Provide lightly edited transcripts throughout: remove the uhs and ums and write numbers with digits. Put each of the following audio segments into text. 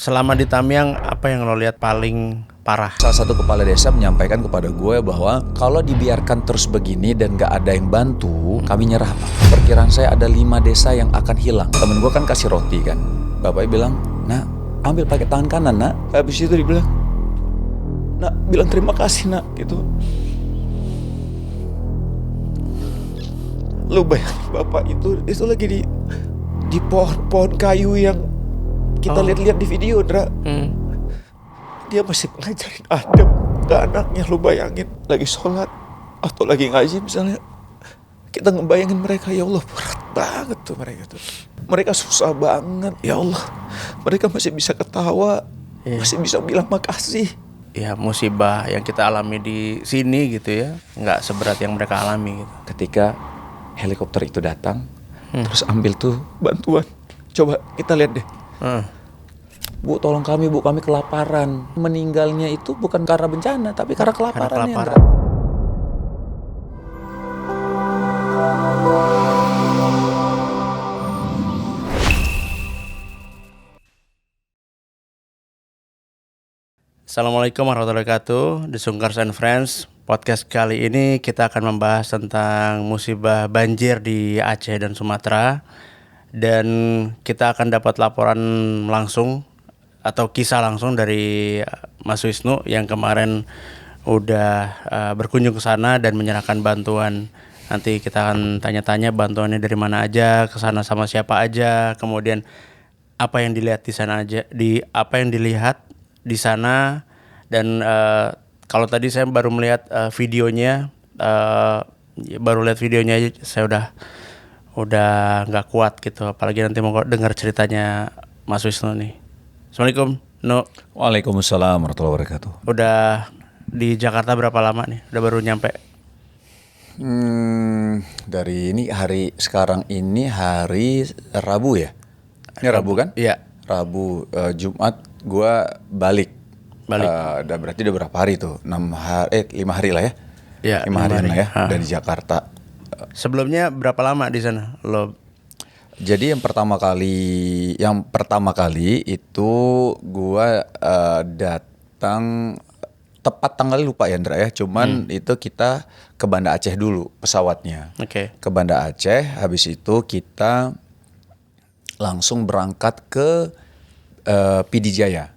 Selama di Tamiang, apa yang lo lihat paling parah? Salah satu kepala desa menyampaikan kepada gue bahwa kalau dibiarkan terus begini dan gak ada yang bantu, kami nyerah Pak. Perkiraan saya ada 5 desa yang akan hilang. Temen gue kan kasih roti kan. Bapaknya bilang, nak ambil pakai tangan kanan nak. Habis itu dia bilang, nak bilang terima kasih nak gitu. Lu bayangin bapak itu lagi di pohon kayu yang kita lihat-lihat di video, Dra. Dia masih ngajarin adab ke anaknya, lu bayangin. Lagi sholat atau lagi ngaji misalnya, kita ngebayangin mereka, ya Allah berat banget tuh mereka tuh. Mereka susah banget, ya Allah. Mereka masih bisa ketawa, masih bisa bilang makasih. Ya musibah yang kita alami di sini gitu ya, nggak seberat yang mereka alami gitu. Ketika helikopter itu datang, terus ambil tuh bantuan. Coba kita lihat deh. Bu, tolong kami, Bu, kami kelaparan. Meninggalnya itu bukan karena bencana, tapi karena kelaparan. Assalamualaikum warahmatullahi wabarakatuh. The Sungkars and Friends. Podcast kali ini kita akan membahas tentang musibah banjir di Aceh dan Sumatera. Dan kita akan dapat laporan langsung atau kisah langsung dari Mas Wisnu yang kemarin udah berkunjung ke sana dan menyerahkan bantuan. Nanti kita akan tanya-tanya bantuannya dari mana aja, ke sana sama siapa aja, kemudian apa yang dilihat di sana aja, apa yang dilihat di sana. Dan kalau tadi saya baru melihat videonya, baru lihat videonya aja saya udah nggak kuat gitu, apalagi nanti mau dengar ceritanya Mas Wisnu nih. Assalamualaikum, No. Waalaikumsalam warahmatullahi wabarakatuh. Udah di Jakarta berapa lama nih? Udah baru nyampe? Dari sekarang ini hari Rabu ya? Ini Rabu kan? Iya. Rabu, Jumat gua balik. Berarti udah berapa hari tuh? 5 hari lah ya? Iya, 5 hari lah ya, Ha. dari Jakarta. Sebelumnya berapa lama di sana lo? Jadi yang pertama kali itu gua datang tepat tanggalnya lupa ya Ndra ya. Cuman itu kita ke Banda Aceh dulu pesawatnya. Oke. Ke Banda Aceh, habis itu kita langsung berangkat ke PD Jaya.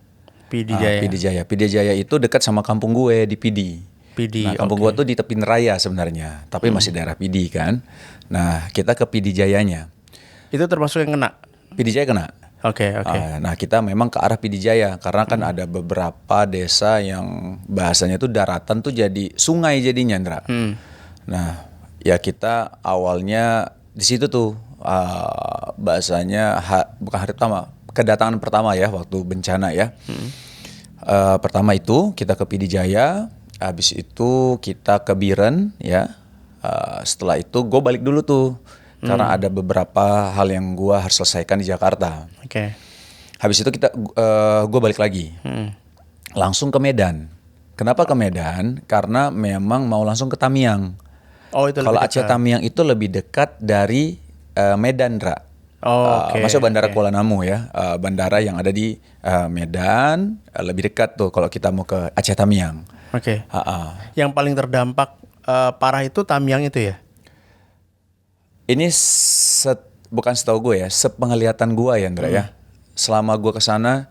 PD Jaya itu dekat sama kampung gue di PD. Nah, kampung gue tuh di tepi raya sebenarnya, tapi masih daerah PD kan. Nah, kita ke PD Jayanya. Itu termasuk yang kena? PD Jaya kena. Oke. Nah, kita memang ke arah PD Jaya karena kan ada beberapa desa yang bahasanya tuh daratan tuh jadi sungai jadinya, Ndra. Nah, ya kita awalnya di situ tuh bahasanya bukan hari pertama, kedatangan pertama ya waktu bencana ya. Pertama itu kita ke PD Jaya, habis itu kita ke Biren ya. Setelah itu gue balik dulu tuh. Karena ada beberapa hal yang gue harus selesaikan di Jakarta. Oke. Habis itu gue balik lagi, langsung ke Medan. Kenapa ke Medan? Karena memang mau langsung ke Tamiang. Oh, itu kalau Aceh Tamiang itu lebih dekat dari Medan, Ra. Maksudnya Bandara Kuala Namu ya, bandara yang ada di Medan lebih dekat tuh kalau kita mau ke Aceh Tamiang. Oke. Yang paling terdampak parah itu Tamiang itu ya? Ini bukan setahu gue ya, sepenglihatan gue ya, Ndra ya. Selama gue kesana,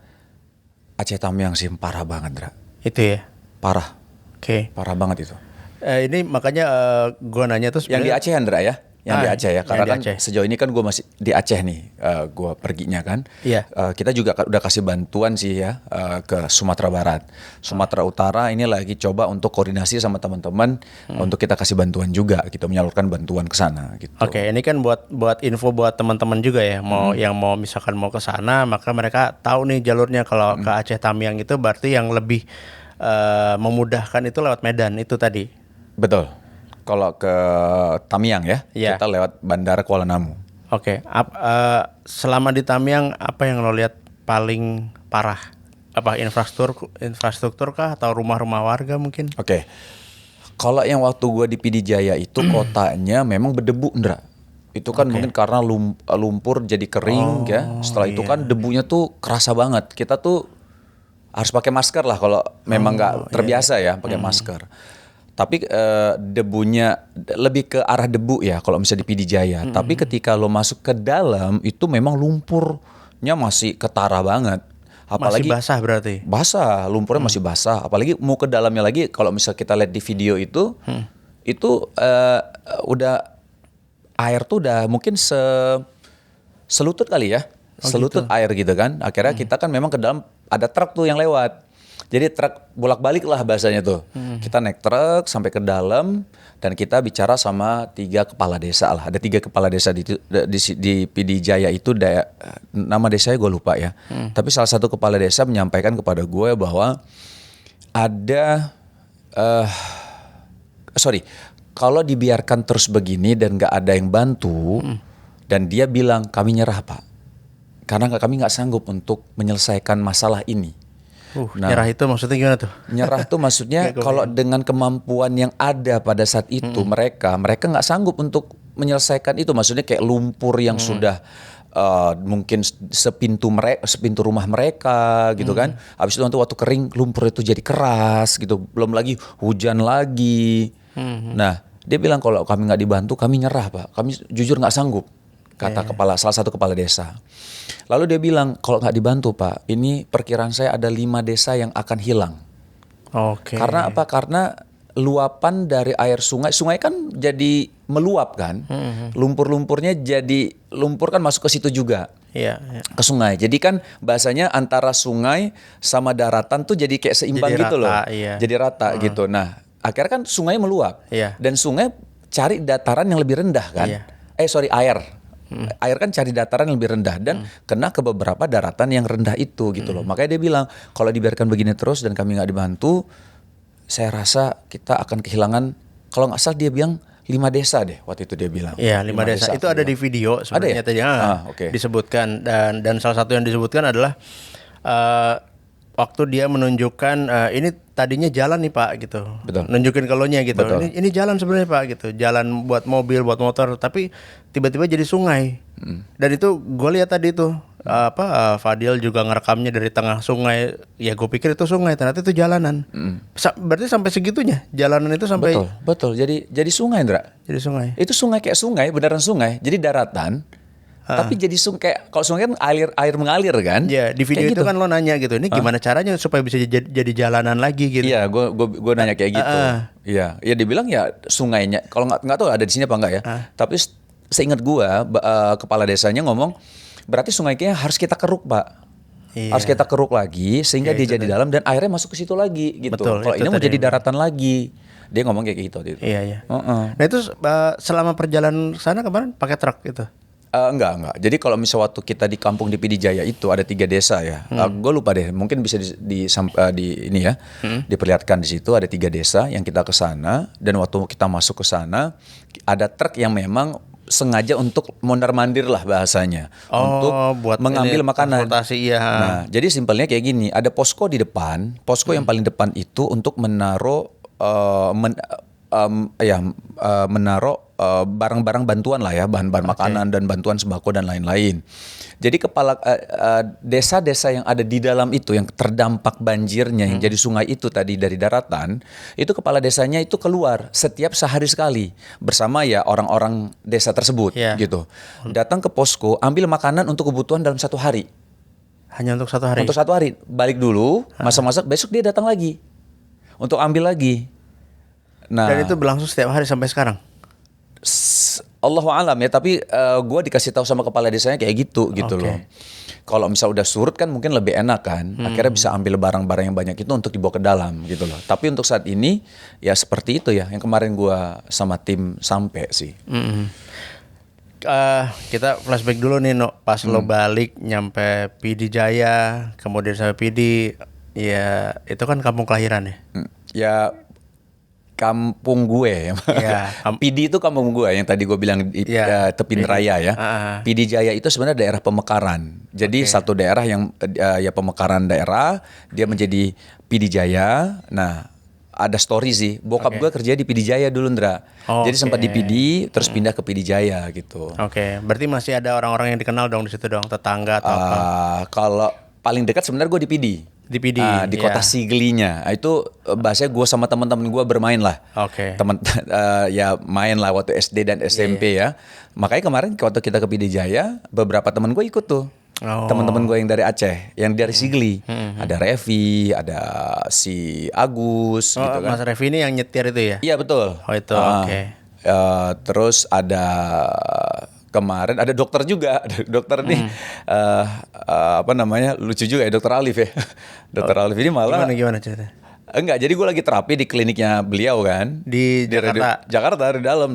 Aceh Tamiang sih parah banget, Ndra. Itu ya? Parah. Oke. Parah banget itu. Ini makanya gue nanya tuh Yang di Aceh, Ndra ya? Yang di Aceh ya, karena kan Aceh. sejauh ini kan gue masih di Aceh nih, gue perginya kan. Iya. Kita juga udah kasih bantuan sih ya ke Sumatera Barat. Sumatera Utara ini lagi coba untuk koordinasi sama teman-teman untuk kita kasih bantuan juga, gitu, menyalurkan bantuan ke sana. Gitu. Oke, ini kan buat info buat teman-teman juga ya, yang mau misalkan mau ke sana, maka mereka tahu nih jalurnya. Kalau ke Aceh Tamiang itu berarti yang lebih memudahkan itu lewat Medan itu tadi. Betul. Kalau ke Tamiang ya, kita lewat Bandara Kuala Namu. Oke. Selama di Tamiang, apa yang lo lihat paling parah? Apa infrastruktur kah atau rumah-rumah warga mungkin? Oke. Kalau yang waktu gue di PD Jaya itu kotanya memang berdebu, Ndra. Itu kan mungkin karena lumpur jadi kering ya. Setelah itu kan debunya tuh kerasa banget. Kita tuh harus pakai masker lah kalau memang nggak terbiasa ya pakai masker. Tapi debunya lebih ke arah debu ya kalau misalnya di PD Jaya. Tapi ketika lo masuk ke dalam itu memang lumpurnya masih ketara banget. Apalagi masih basah berarti. Basah, lumpurnya masih basah. Apalagi mau ke dalamnya lagi kalau misalnya kita lihat di video itu udah air tuh udah mungkin selutut kali ya. Selutut air gitu kan. Akhirnya kita kan memang ke dalam ada truk tuh yang lewat. Jadi truk bolak-balik lah bahasanya tuh. Kita naik truk sampai ke dalam dan kita bicara sama 3 kepala desa lah. Ada 3 kepala desa di PD Jaya itu, nama desanya gue lupa ya. Tapi salah satu kepala desa menyampaikan kepada gue bahwa ada, kalau dibiarkan terus begini dan gak ada yang bantu, dan dia bilang kami nyerah Pak. Karena kami gak sanggup untuk menyelesaikan masalah ini. Nyerah itu maksudnya gimana tuh? Nyerah tuh maksudnya kalau dengan kemampuan yang ada pada saat itu mereka nggak sanggup untuk menyelesaikan itu. Maksudnya kayak lumpur yang sudah mungkin sepintu rumah mereka gitu kan. Habis itu nanti waktu kering lumpur itu jadi keras gitu. Belum lagi hujan lagi. Nah dia bilang kalau kami nggak dibantu kami nyerah Pak. Kami jujur nggak sanggup. Kata salah satu kepala desa. Lalu dia bilang kalau nggak dibantu Pak, ini perkiraan saya ada 5 desa yang akan hilang. Oke. Karena apa? Karena luapan dari air sungai kan jadi meluap kan. Lumpur-lumpurnya jadi lumpur kan masuk ke situ juga. Iya. Ke sungai. Jadi kan bahasanya antara sungai sama daratan tuh jadi kayak seimbang Jadi gitu rata, loh. iya. Jadi rata gitu. Nah, akhirnya kan sungai meluap. Iya. Dan sungai cari dataran yang lebih rendah kan. Iya. Air. Air kan cari dataran yang lebih rendah dan kena ke beberapa daratan yang rendah itu gitu loh. Makanya dia bilang kalau dibiarkan begini terus dan kami nggak dibantu, saya rasa kita akan kehilangan, kalau nggak salah dia bilang 5 desa deh waktu itu dia bilang. Iya 5 desa. Itu ada di video sebenarnya tadi disebutkan dan salah satu yang disebutkan adalah waktu dia menunjukkan ini tadinya jalan nih Pak gitu. Betul. Nunjukin kalonya gitu. Betul. Ini jalan sebenarnya Pak gitu. Jalan buat mobil, buat motor, tapi tiba-tiba jadi sungai. Dan itu gue lihat tadi tuh Fadil juga ngerekamnya dari tengah sungai. Ya gue pikir itu sungai, ternyata itu jalanan. Berarti sampai segitunya jalanan itu sampai. Betul. Jadi sungai, Ndra. Jadi sungai. Itu sungai kayak sungai, beneran sungai. Jadi daratan. Tapi jadi sungai, kalau sungai kan air mengalir kan? Ya di video kayak itu kan lo nanya gitu, ini gimana caranya supaya bisa jadi jalanan lagi gitu? Iya, gue nanya kayak gitu. Iya, dia bilang ya sungainya. Kalau nggak tahu ada di sini apa enggak ya. Tapi seingat gue, kepala desanya ngomong, berarti sungainya harus kita keruk Pak. Iya. Harus kita keruk lagi sehingga dia jadi dalam dan airnya masuk ke situ lagi gitu. Kalau ini mau jadi daratan lagi. Dia ngomong kayak gitu. Iya. Nah itu selama perjalanan sana kemarin pakai truk itu? Enggak. Jadi kalau misal waktu kita di kampung di PD Jaya itu ada 3 desa ya. Gue lupa deh. Mungkin bisa diperlihatkan di situ ada 3 desa yang kita ke sana dan waktu kita masuk ke sana ada truk yang memang sengaja untuk mondar-mandir lah bahasanya untuk buat mengambil makanan. Iya. Nah, jadi simpelnya kayak gini, ada posko di depan. Posko yang paling depan itu untuk menaruh menaruh barang-barang bantuan lah ya, bahan-bahan makanan dan bantuan sembako dan lain-lain. Jadi kepala desa-desa yang ada di dalam itu yang terdampak banjirnya yang jadi sungai itu tadi dari daratan, itu kepala desanya itu keluar setiap sehari sekali bersama ya orang-orang desa tersebut gitu. Datang ke posko, ambil makanan untuk kebutuhan dalam 1 hari. Hanya untuk 1 hari? Untuk 1 hari. Balik dulu, masak-masak, besok dia datang lagi untuk ambil lagi. Nah, dan itu berlangsung setiap hari sampai sekarang? Allahu alam ya, tapi gue dikasih tahu sama kepala desanya kayak gitu loh. Kalau misal udah surut kan mungkin lebih enak kan, akhirnya bisa ambil barang-barang yang banyak itu untuk dibawa ke dalam gitu loh. Tapi untuk saat ini ya seperti itu ya, yang kemarin gue sama tim sampai sih. Kita flashback dulu nih pas lo balik nyampe PD Jaya, kemudian sampai PD, ya itu kan kampung kelahiran ya? Ya kampung gue ya. PD itu kampung gue yang tadi gue bilang di Tepin Raya ya. PD Jaya itu sebenarnya daerah pemekaran. Jadi satu daerah yang ya pemekaran daerah, dia menjadi PD Jaya. Nah, ada story sih. Bokap Oke. gue kerja di PD Jaya dulu, Ndra. Jadi sempat di Oke. PD terus pindah ke PD Jaya gitu. Oke, berarti masih ada orang-orang yang dikenal dong di situ dong, tetangga atau apa? Kalau paling dekat sebenarnya gue di PD. Di PD, Di ya. kota Siglinya. Itu bahasanya gue sama teman-teman gue bermain lah. Oke. Teman ya main lah waktu SD dan SMP ya. Makanya kemarin waktu kita ke PD Jaya, beberapa teman gue ikut tuh. Oh. Teman-teman gue yang dari Aceh, yang dari Sigli. Ada Revi, ada si Agus Oh, gitu kan. Mas Revi ini yang nyetir itu ya? Iya betul. Oh, itu, oke. Terus ada kemarin ada dokter juga, ada dokter nih apa namanya, lucu juga ya, dokter Alif ya. Dokter Alif ini malah Gimana ceritanya? enggak, jadi gue lagi terapi di kliniknya beliau kan. Di Jakarta? Jakarta di dalam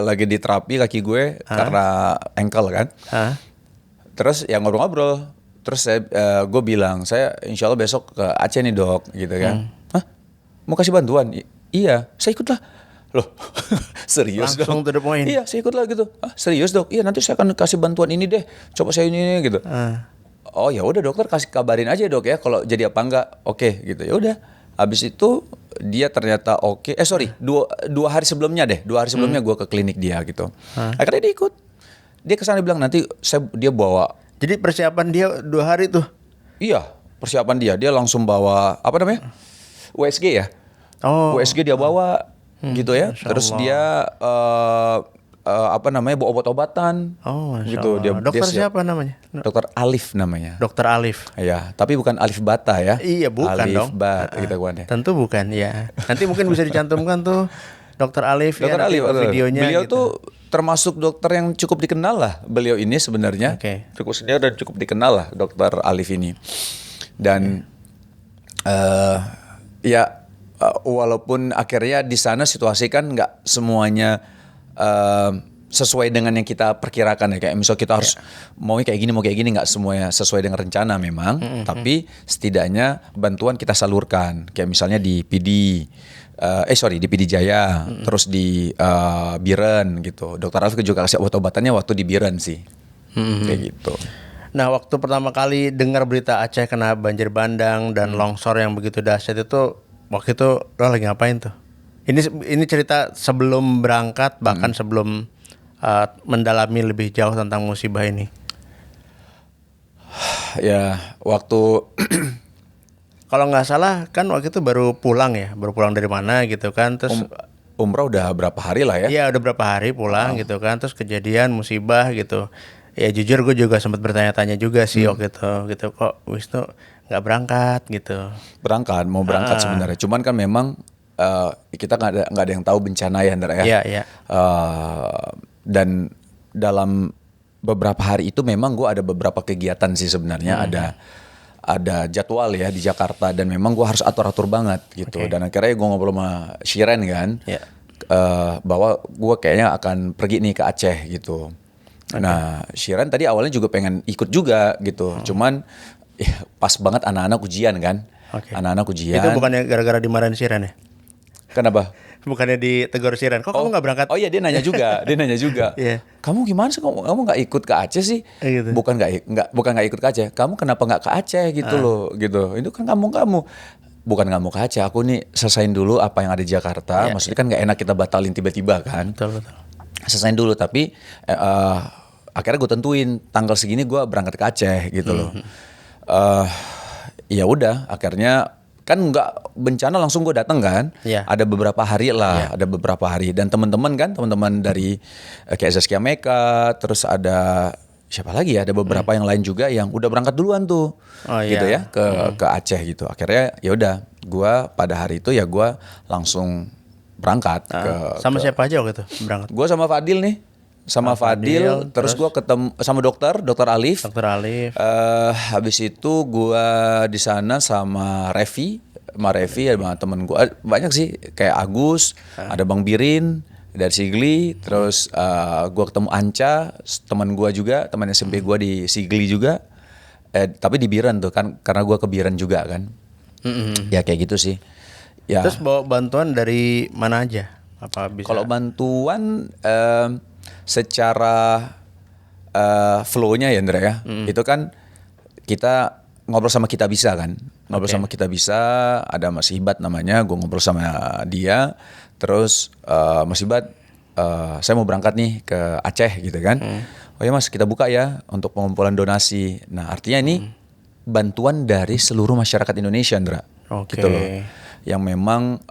lagi di terapi kaki gue karena ankle kan. Hah? Terus ya ngobrol-ngobrol. Terus gue bilang, saya insya Allah besok ke Aceh nih dok, gitu kan. Hah? Mau kasih bantuan? Iya, saya ikut lah. Loh, serius Langsung dok? to the point. Iya, saya ikut lah gitu. Ah, serius dok? Iya, nanti saya akan kasih bantuan ini deh. Coba saya ini gitu. Oh ya udah dokter, kasih kabarin aja dok ya kalau jadi apa enggak. Oke gitu. Ya udah. Habis itu dia ternyata oke. Dua hari sebelumnya deh. 2 hari sebelumnya gue ke klinik dia gitu. Akhirnya dia ikut. Dia kesana bilang nanti dia bawa. Jadi persiapan dia 2 hari tuh? Iya, persiapan dia. Dia langsung bawa apa namanya? USG ya. Oh. USG dia bawa gitu ya. Masya Terus Allah. dia apa namanya, bawa obat-obatan. Oh, Masya gitu. Allah. Dokter siapa namanya? Dokter Alif namanya. Dokter Alif. Ya, tapi bukan Alif Bata ya. Iya, bukan Alif dong. Bat gitu kan ya. Tentu bukan, ya. Nanti mungkin bisa dicantumkan tuh Dokter Alif Dokter ya, nanti Alif, betul. videonya Beliau gitu. tuh termasuk dokter yang cukup dikenal lah. Beliau ini sebenarnya Oke. cukup senior dan cukup dikenal lah, Dokter Alif ini. Dan walaupun akhirnya di sana situasi kan nggak semuanya sesuai dengan yang kita perkirakan ya. Kayak misal kita harus mau kayak gini nggak semuanya sesuai dengan rencana memang. Tapi setidaknya bantuan kita salurkan. Kayak misalnya di PD. Di PD Jaya, terus di Biren gitu. Dokter Alif juga kasih obat-obatannya waktu di Biren sih, kayak gitu. Nah, waktu pertama kali dengar berita Aceh kena banjir bandang dan longsor yang begitu dahsyat itu, waktu itu lo lagi ngapain tuh? Ini cerita sebelum berangkat, bahkan sebelum mendalami lebih jauh tentang musibah ini. Ya, waktu Kalau nggak salah kan waktu itu baru pulang dari mana gitu kan, terus umrah udah berapa hari lah ya? iya udah berapa hari pulang gitu kan, terus kejadian musibah gitu. Ya jujur gue juga sempat bertanya-tanya juga sih waktu itu gitu, kok Wisnu nggak berangkat gitu. Mau berangkat sebenarnya. Cuman kan memang kita nggak ada yang tahu bencana ya, Ndra ya. Iya, iya. Dan dalam beberapa hari itu memang gue ada beberapa kegiatan sih sebenarnya. Ada jadwal ya di Jakarta dan memang gue harus atur-atur banget gitu. Oke. Dan akhirnya gue ngobrol sama Shiren kan, Iya. bahwa gue kayaknya akan pergi nih ke Aceh gitu. Nah, Shiren tadi awalnya juga pengen ikut juga gitu. Cuman ya, pas banget anak-anak ujian kan. Oke. Anak-anak ujian. Itu bukannya gara-gara dimarahin Siren ya? Kenapa? Bukannya ditegur Siren, kok kamu nggak berangkat? Oh iya, dia nanya juga. Iya. Kamu gimana sih? Kamu nggak ikut ke Aceh sih? Gitu. Bukan nggak ikut ke Aceh. Kamu kenapa nggak ke Aceh gitu loh? Gitu. Itu kan kamu. Bukan nggak mau ke Aceh. Aku nih selesain dulu apa yang ada di Jakarta. Iya. Maksudnya kan nggak enak kita batalin tiba-tiba kan. Betul. Selesain dulu. Tapi akhirnya gue tentuin tanggal segini gue berangkat ke Aceh gitu loh. Ya udah. Akhirnya kan nggak bencana langsung gue datang kan. Iya. Ada beberapa hari lah, ada beberapa hari dan teman-teman dari KSSK Meka, terus ada siapa lagi ya, ada beberapa yang lain juga yang udah berangkat duluan tuh. Oh, gitu iya. ya ke Aceh gitu. Akhirnya ya udah, gue pada hari itu ya gue langsung berangkat Sama siapa aja waktu itu berangkat? gue sama Fadil nih. Sama Fadil, terus gue ketemu sama dokter Alif. Dokter Alif. Habis itu gue di sana sama Revi, sama temen gue banyak sih, kayak Agus, ada Bang Birin dari Sigli, terus gue ketemu Anca, teman gue juga, teman SMP gue di Sigli juga, tapi di Biren tuh kan, karena gue ke Biren juga kan, ya kayak gitu sih. Ya. Terus bawa bantuan dari mana aja? Apa bisa? Kalau bantuan secara flow-nya ya Ndra ya, itu kan kita ngobrol sama Kita Bisa kan. Ngobrol sama Kita Bisa, ada Mas Hibat namanya, gue ngobrol sama dia. Terus Mas Hibat, saya mau berangkat nih ke Aceh gitu kan. Oh ya Mas, kita buka ya untuk pengumpulan donasi. Nah artinya ini bantuan dari seluruh masyarakat Indonesia, Ndra. Gitu loh. Yang memang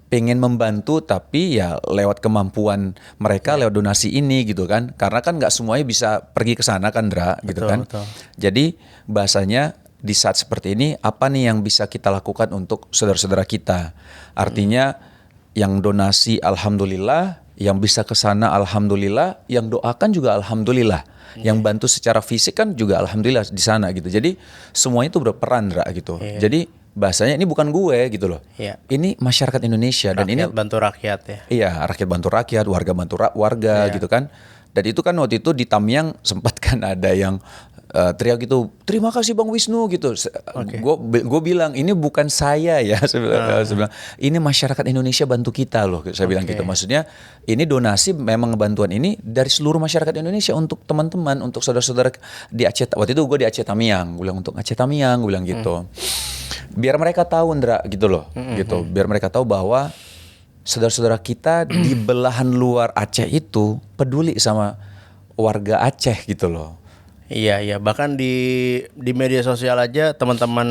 pengen membantu tapi ya lewat kemampuan mereka, lewat donasi ini gitu kan. Karena kan nggak semuanya bisa pergi ke sana kan, Ndra, gitu kan. Betul. Jadi bahasanya di saat seperti ini apa nih yang bisa kita lakukan untuk saudara-saudara kita? Artinya yang donasi alhamdulillah, yang bisa ke sana alhamdulillah, yang doakan juga alhamdulillah. Yang bantu secara fisik kan juga alhamdulillah di sana gitu. Jadi semuanya itu berperan, Ndra, gitu. Jadi bahasanya ini bukan gue gitu loh. Ini masyarakat Indonesia dan ini bantu rakyat ya. Iya, rakyat bantu rakyat, warga bantu warga gitu kan. Dan itu kan waktu itu di Tamiang sempat kan ada yang teriak gitu, terima kasih Bang Wisnu gitu. Gue bilang ini bukan saya ya, saya bilang ini masyarakat Indonesia bantu kita loh. Saya bilang gitu. Maksudnya ini donasi memang bantuan ini dari seluruh masyarakat Indonesia untuk teman-teman, untuk saudara-saudara di Aceh. Waktu itu gue di Aceh Tamiang, gue bilang untuk Aceh Tamiang, gue bilang gitu. Biar mereka tahu, Ndra, gitu loh, gitu. Biar mereka tahu bahwa saudara-saudara kita di belahan luar Aceh itu peduli sama warga Aceh gitu loh. Iya, bahkan di media sosial aja teman-teman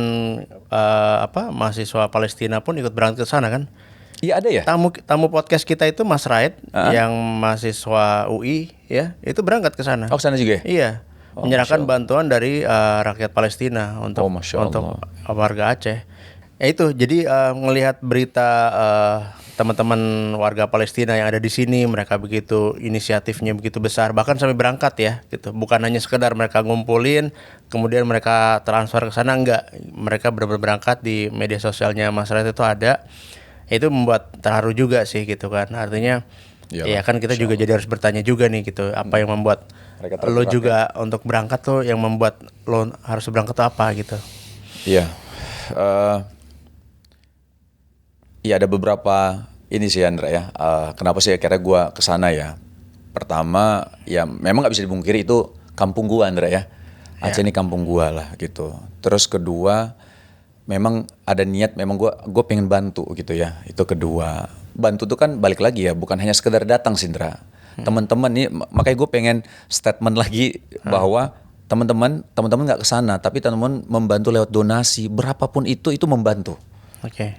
mahasiswa Palestina pun ikut berangkat ke sana kan. Iya ada ya. Tamu podcast kita itu Mas Raid yang mahasiswa UI ya, itu berangkat ke sana. Oh, ke sana juga ya? Iya. Menyerahkan bantuan dari rakyat Palestina untuk warga Aceh. Ya itu, jadi ngelihat berita teman-teman warga Palestina yang ada di sini, mereka begitu inisiatifnya begitu besar, bahkan sampai berangkat ya, gitu. Bukan hanya sekedar mereka ngumpulin, kemudian mereka transfer ke sana, enggak. Mereka benar-benar berangkat. Di media sosialnya Mas Red itu ada. Itu membuat terharu juga sih, gitu kan. Artinya, ya kan kita juga jadi harus bertanya juga nih, gitu. Apa yang membuat lo juga untuk berangkat tuh, yang membuat lo harus berangkat tuh apa gitu? Iya. Iya ada beberapa ini sih Andra ya. Kenapa sih akhirnya gue kesana ya? Pertama ya memang nggak bisa dipungkiri itu kampung gue, Andra ya. Aceh ini kampung gue lah gitu. Terus kedua memang ada niat, memang gue pengen bantu gitu ya. Itu kedua. Bantu tuh kan balik lagi ya, bukan hanya sekedar datang sih, Indra. Teman-teman nih, makanya gue pengen statement lagi bahwa teman-teman nggak kesana, tapi teman-teman membantu lewat donasi, berapapun itu membantu.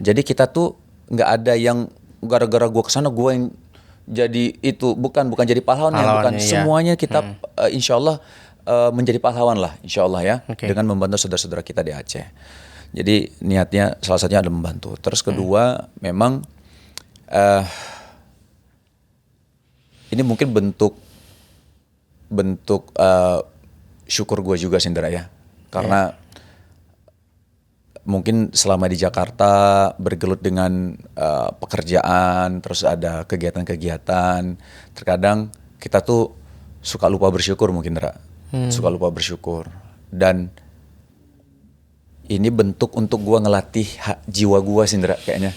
Jadi kita tuh nggak ada yang gara-gara gue kesana gue yang jadi itu, bukan jadi pahlawan ya, bukan. Semuanya kita insya Allah menjadi pahlawan lah, insya Allah ya, dengan membantu saudara-saudara kita di Aceh. Jadi niatnya salah satunya adalah membantu. Terus kedua memang ini mungkin bentuk syukur gue juga sih, Indra ya, karena mungkin selama di Jakarta bergelut dengan pekerjaan, terus ada kegiatan-kegiatan, terkadang kita tuh suka lupa bersyukur mungkin, Indra. Suka lupa bersyukur. Dan ini bentuk untuk gue ngelatih jiwa gue sih, Indra, kayaknya.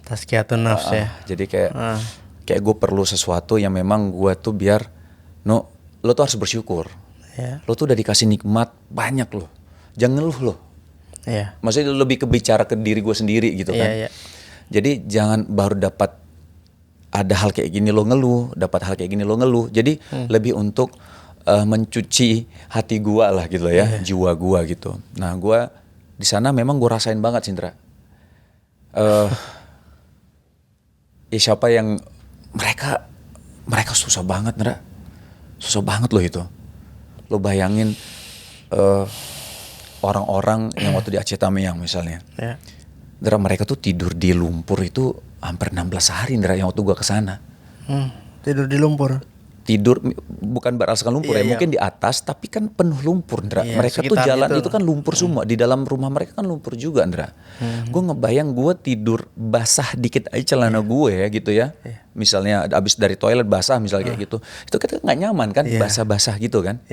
Tazkiyatun nafs ya. Jadi kayak gue perlu sesuatu yang memang gue tuh biar lo tuh harus bersyukur. Lo tuh udah dikasih nikmat banyak lo. Jangan ngeluh lo. Maksudnya lebih kebicara ke diri gue sendiri gitu kan. Jadi jangan baru dapat ada hal kayak gini lo ngeluh, dapat hal kayak gini lo ngeluh. Jadi lebih untuk mencuci hati gue lah gitu ya, jiwa gue gitu. Nah gue di sana memang gue rasain banget, Indra. Siapa yang mereka susah banget, Indra. Susah banget loh itu. Lo bayangin orang-orang yang waktu di Aceh Tamiang misalnya. Indra, mereka tuh tidur di lumpur itu hampir 16 hari, Indra, yang waktu gua kesana. Tidur di lumpur? Tidur, bukan beralaskan lumpur mungkin di atas, tapi kan penuh lumpur, Indra. Mereka tuh jalan itu kan lumpur semua. Di dalam rumah mereka kan lumpur juga, Indra. Gue ngebayang gue tidur basah dikit aja celana gue ya gitu ya. Misalnya abis dari toilet basah misalnya kayak gitu. Itu kita nggak nyaman kan, basah-basah gitu kan.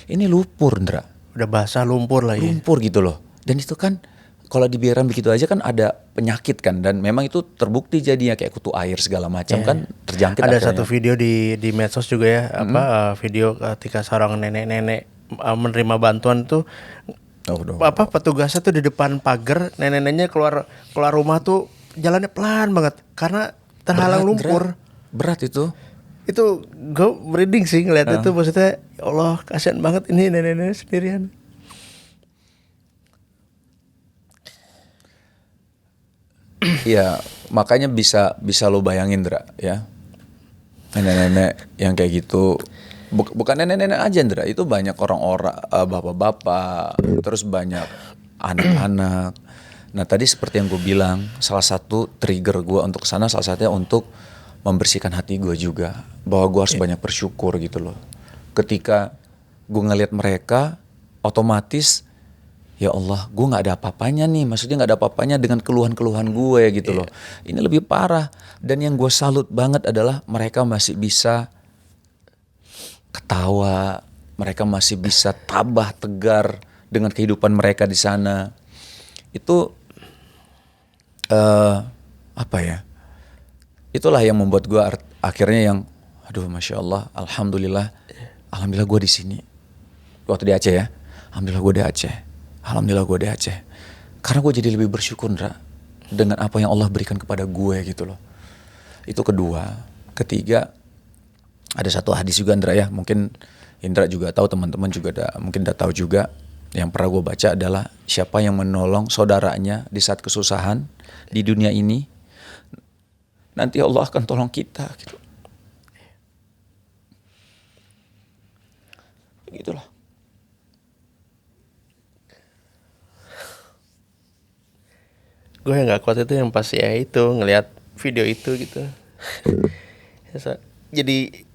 Ini lumpur, Indra. Udah basah lumpur lagi. Lumpur gitu loh. Dan itu kan kalau dibiarkan begitu aja kan ada penyakit kan, dan memang itu terbukti jadinya kayak kutu air segala macam kan terjangkit. Ada satu video di medsos juga ya, video ketika seorang nenek-nenek menerima bantuan tuh apa petugasnya tuh di depan pagar, nenek-neneknya keluar rumah tuh jalannya pelan banget karena terhalang lumpur. Berat itu. Itu gue merinding sih ngeliat itu, maksudnya ya Allah kasihan banget ini nenek-nenek sendirian. Iya, makanya bisa lo bayangin Ndra ya. Nenek-nenek yang kayak gitu, bukan nenek-nenek aja Ndra, itu banyak orang-orang, bapak-bapak, terus banyak anak-anak. Nah tadi seperti yang gue bilang, salah satu trigger gue untuk kesana salah satunya untuk membersihkan hati gue juga, bahwa gue harus banyak bersyukur gitu loh. Ketika gue ngelihat mereka, otomatis ya Allah, gue nggak ada apa-apanya nih, maksudnya nggak ada apa-apanya dengan keluhan-keluhan gue gitu loh. Ini lebih parah. Dan yang gue salut banget adalah mereka masih bisa ketawa, mereka masih bisa tabah tegar dengan kehidupan mereka di sana. Itu apa ya? Itulah yang membuat gue akhirnya yang, aduh masya Allah, alhamdulillah gue di sini. Waktu di Aceh ya, alhamdulillah gue di Aceh. Alhamdulillah gue di Aceh. Karena gue jadi lebih bersyukur Ndra dengan apa yang Allah berikan kepada gue gitu loh. Itu kedua. Ketiga, ada satu hadis juga Ndra ya, mungkin Indra juga tahu, teman-teman juga mungkin udah tahu juga. Yang pernah gue baca adalah siapa yang menolong saudaranya di saat kesusahan di dunia ini, nanti Allah akan tolong kita gitu. Begitulah. Gue yang nggak kuat itu yang pas ya itu ngelihat video itu gitu. Jadi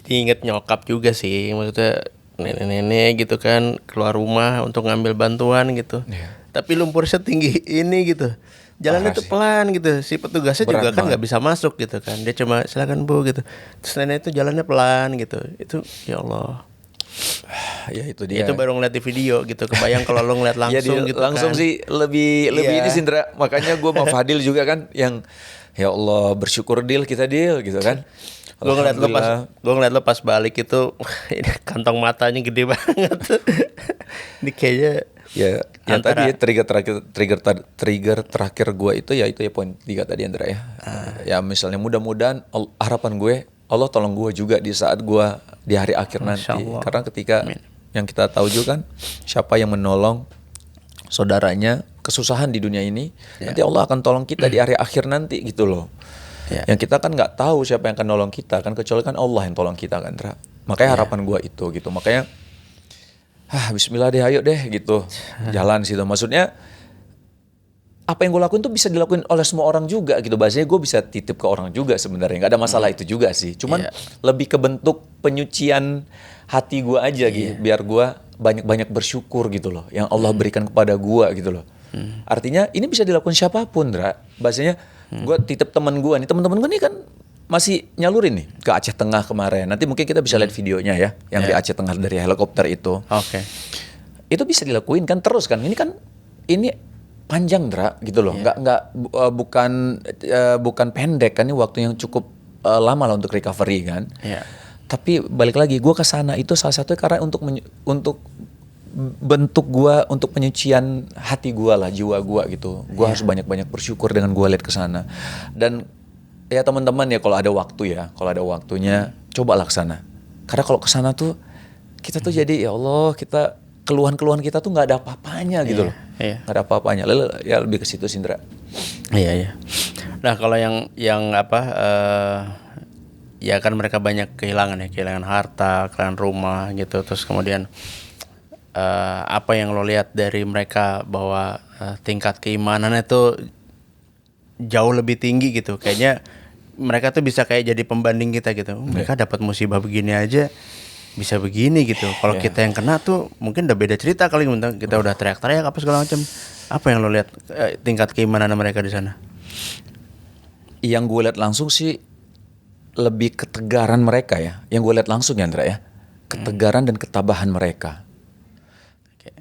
jadi inget nyokap juga sih, maksudnya nenek-nenek gitu kan keluar rumah untuk ngambil bantuan gitu. Tapi lumpurnya tinggi ini gitu. Jalannya tuh pelan gitu. Si petugasnya berat juga kan nggak bisa masuk gitu kan. Dia cuma silakan Bu gitu. Terus nenek itu jalannya pelan gitu. Itu ya Allah. Ya itu dia. Itu baru ngeliat di video gitu. Kebayang kalau lo ngeliat langsung ya, gitu langsung kan. Sih lebih ini sih Indra. Makanya gue sama Fadil juga kan yang ya Allah bersyukur kita gitu kan. Gue ngeliat lo pas balik itu kantong matanya gede banget. Ini kayaknya ya yang tadi trigger terakhir gue itu ya poin 3 tadi Indra ya. Ya misalnya mudah-mudahan harapan gue Allah tolong gue juga di saat gue di hari akhir nanti. Karena ketika yang kita tahu juga kan siapa yang menolong saudaranya kesusahan di dunia ini, nanti Allah akan tolong kita di hari akhir nanti gitu loh. Yang kita kan nggak tahu siapa yang akan nolong kita kan, kecuali kan Allah yang tolong kita kan. Makanya harapan gue itu gitu. Makanya bismillah deh, ayo deh gitu. Jalan situ. Maksudnya apa yang gue lakuin tuh bisa dilakuin oleh semua orang juga gitu. Bahasanya gue bisa titip ke orang juga sebenarnya. Gak ada masalah itu juga sih. Cuman lebih ke bentuk penyucian hati gue aja gitu. Biar gue banyak-banyak bersyukur gitu loh. Yang Allah berikan kepada gue gitu loh. Artinya ini bisa dilakukan siapapun Dra. Bahasanya gue titip teman gue nih. Teman-teman gue nih kan masih nyalurin nih ke Aceh Tengah kemarin. Nanti mungkin kita bisa lihat videonya ya. Yang di Aceh Tengah dari helikopter itu. Oke. Itu bisa dilakuin kan terus kan. Ini panjang Dra gitu loh, bukan pendek kan, ini waktu yang cukup lama lah untuk recovery kan. Tapi balik lagi gue ke sana itu salah satunya karena untuk bentuk gue untuk penyucian hati gue lah, jiwa gue gitu. Gue harus banyak-banyak bersyukur dengan gue lihat ke sana. Dan ya teman-teman ya kalau ada waktunya cobalah ke sana. Karena kalau ke sana tuh kita tuh jadi ya Allah, kita keluhan-keluhan kita tuh nggak ada apa-apanya gitu loh. Nggak ada apa-apanya. Ya lebih ke situ Indra. Iya. Nah kalau yang apa ya kan mereka banyak kehilangan harta, kehilangan rumah gitu. Terus kemudian apa yang lo lihat dari mereka bahwa tingkat keimanannya tuh jauh lebih tinggi gitu. Kayaknya mereka tuh bisa kayak jadi pembanding kita gitu. Mereka dapat musibah begini aja bisa begini gitu. Kalau kita yang kena tuh mungkin udah beda cerita kali, kita udah teriak-teriak apa segala macam. Apa yang lo lihat tingkat keimanan mereka di sana? Yang gue lihat langsung sih lebih ketegaran mereka ya. Yang gue lihat langsung ya Andra ya. Ketegaran dan ketabahan mereka.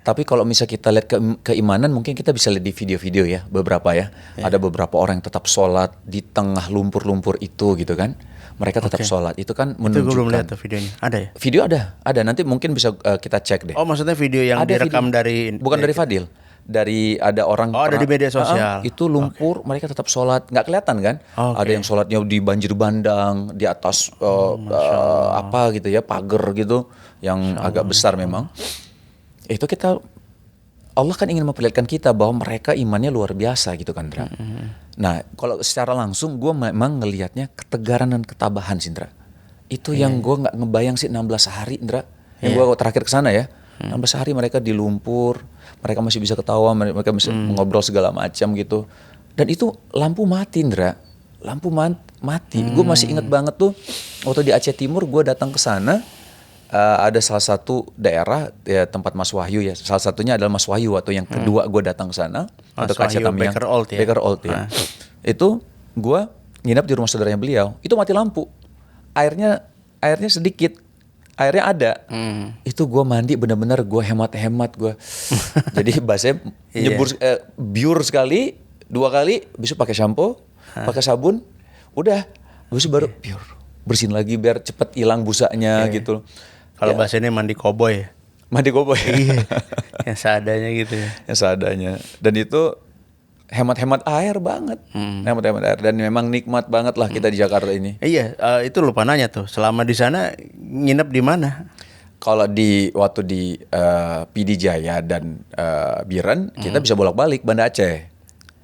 Tapi kalau misalnya kita lihat keimanan, mungkin kita bisa lihat di video-video ya, beberapa ya. Ada beberapa orang yang tetap sholat di tengah lumpur-lumpur itu gitu kan. Mereka tetap sholat. Itu kan menunjukkan. Itu gue belum lihat tuh videonya. Ada ya? Video ada. Nanti mungkin bisa kita cek deh. Oh, maksudnya video yang Ada direkam dari bukan dari Fadil. Dari ada orang. Oh, ada di media sosial. Itu lumpur, mereka tetap sholat. Nggak kelihatan kan? Ada yang sholatnya di banjir bandang, di atas apa gitu ya, pagar gitu, yang agak besar memang. Itu Allah kan ingin memperlihatkan kita bahwa mereka imannya luar biasa gitu kan, Indra. Nah, kalau secara langsung gue memang ngelihatnya ketegaran dan ketabahan sih, Indra. Itu yang gue nggak ngebayang sih 16 hari, Indra. Yang gue terakhir ke sana ya. 16 hari mereka di lumpur, mereka masih bisa ketawa, mereka bisa ngobrol segala macam gitu. Dan itu lampu mati, Indra. Lampu mati. Gue masih inget banget tuh waktu di Aceh Timur gue datang ke sana. Ada salah satu daerah ya, tempat Mas Wahyu ya. Salah satunya adalah Mas Wahyu waktu yang kedua gue datang ke sana untuk ke Aceh Tamiang. Baker Old ya. Itu gue nginap di rumah saudaranya beliau. Itu mati lampu. Airnya sedikit. Airnya ada. Itu gue mandi benar-benar gue hemat gue. Jadi bahasanya nyebur biur sekali, 2 kali, besok pakai shampoo, pakai sabun, udah. Besok baru biur. Bersihin lagi biar cepet hilang busanya gitu. Kalau bahasanya mandi koboi. Mandi koboi. Iya. Yang seadanya gitu ya. Yang seadanya. Dan itu hemat-hemat air banget. Hemat-hemat air. Dan memang nikmat banget lah kita di Jakarta ini. Iya, itu lupa nanya tuh. Selama di sana nginep di mana? Kalau waktu di PD Jaya dan Biren, kita bisa bolak-balik Banda Aceh.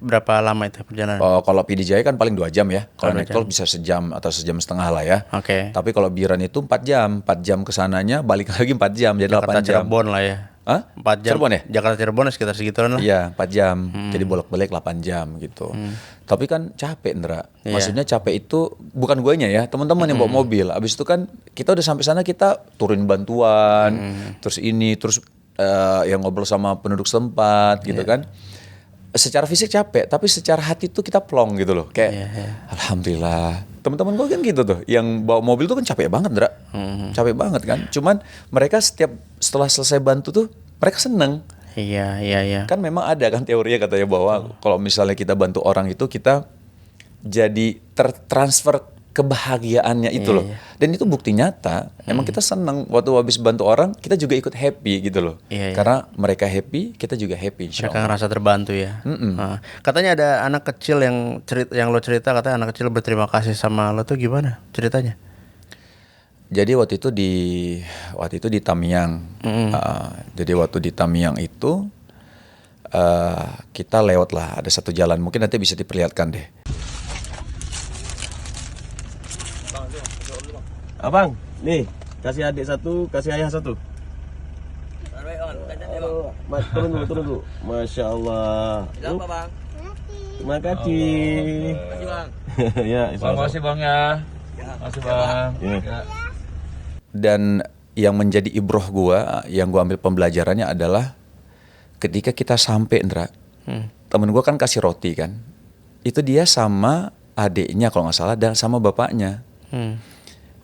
Berapa lama itu perjalanan? Kalau PD Jaya kan paling 2 jam ya. Kalau naik tol bisa sejam atau sejam setengah lah ya. Oke. Tapi kalau Biren itu 4 jam. 4 jam kesananya, balik lagi 4 jam. Jadi Jakarta 8 jam. Cirebon lah ya. Hah? 4 jam. Cirebon ya? Jakarta Cirebon sekitar segituan lah. Iya, 4 jam. Jadi bolak-balik 8 jam gitu. Tapi kan capek, Indra. Maksudnya capek itu bukan guanya ya, teman-teman yang bawa mobil. Abis itu kan kita udah sampai sana, kita turun bantuan, terus yang ngobrol sama penduduk setempat gitu kan. Secara fisik capek, tapi secara hati tuh kita plong gitu loh. Kayak alhamdulillah. Teman-teman gue kan gitu tuh, yang bawa mobil tuh kan capek banget, Indra. Capek banget kan. Cuman mereka setelah selesai bantu tuh mereka seneng. Iya. Kan memang ada kan teorinya katanya bahwa kalau misalnya kita bantu orang itu kita jadi tertransfer kebahagiaannya itu loh. Dan itu bukti nyata. Emang kita senang waktu habis bantu orang, kita juga ikut happy gitu loh. Karena mereka happy, kita juga happy. Mereka ngerasa terbantu ya. Katanya ada anak kecil yang lo cerita, katanya anak kecil berterima kasih sama lo tuh gimana ceritanya? Jadi waktu itu di Tamiang. Jadi waktu di Tamiang itu kita lewat lah, ada satu jalan, mungkin nanti bisa diperlihatkan deh. Abang, nih kasih adik 1, kasih ayah 1. Turun dulu. Masya Allah. Berapa bang? Terima kasih. Makasih bang. Ya, Terima kasih bang ya. Makasih bang. Ya. Dan yang menjadi ibroh gua, yang gua ambil pembelajarannya adalah ketika kita sampai, Indra, temen gua kan kasih roti kan, itu dia sama adiknya kalau nggak salah dan sama bapaknya.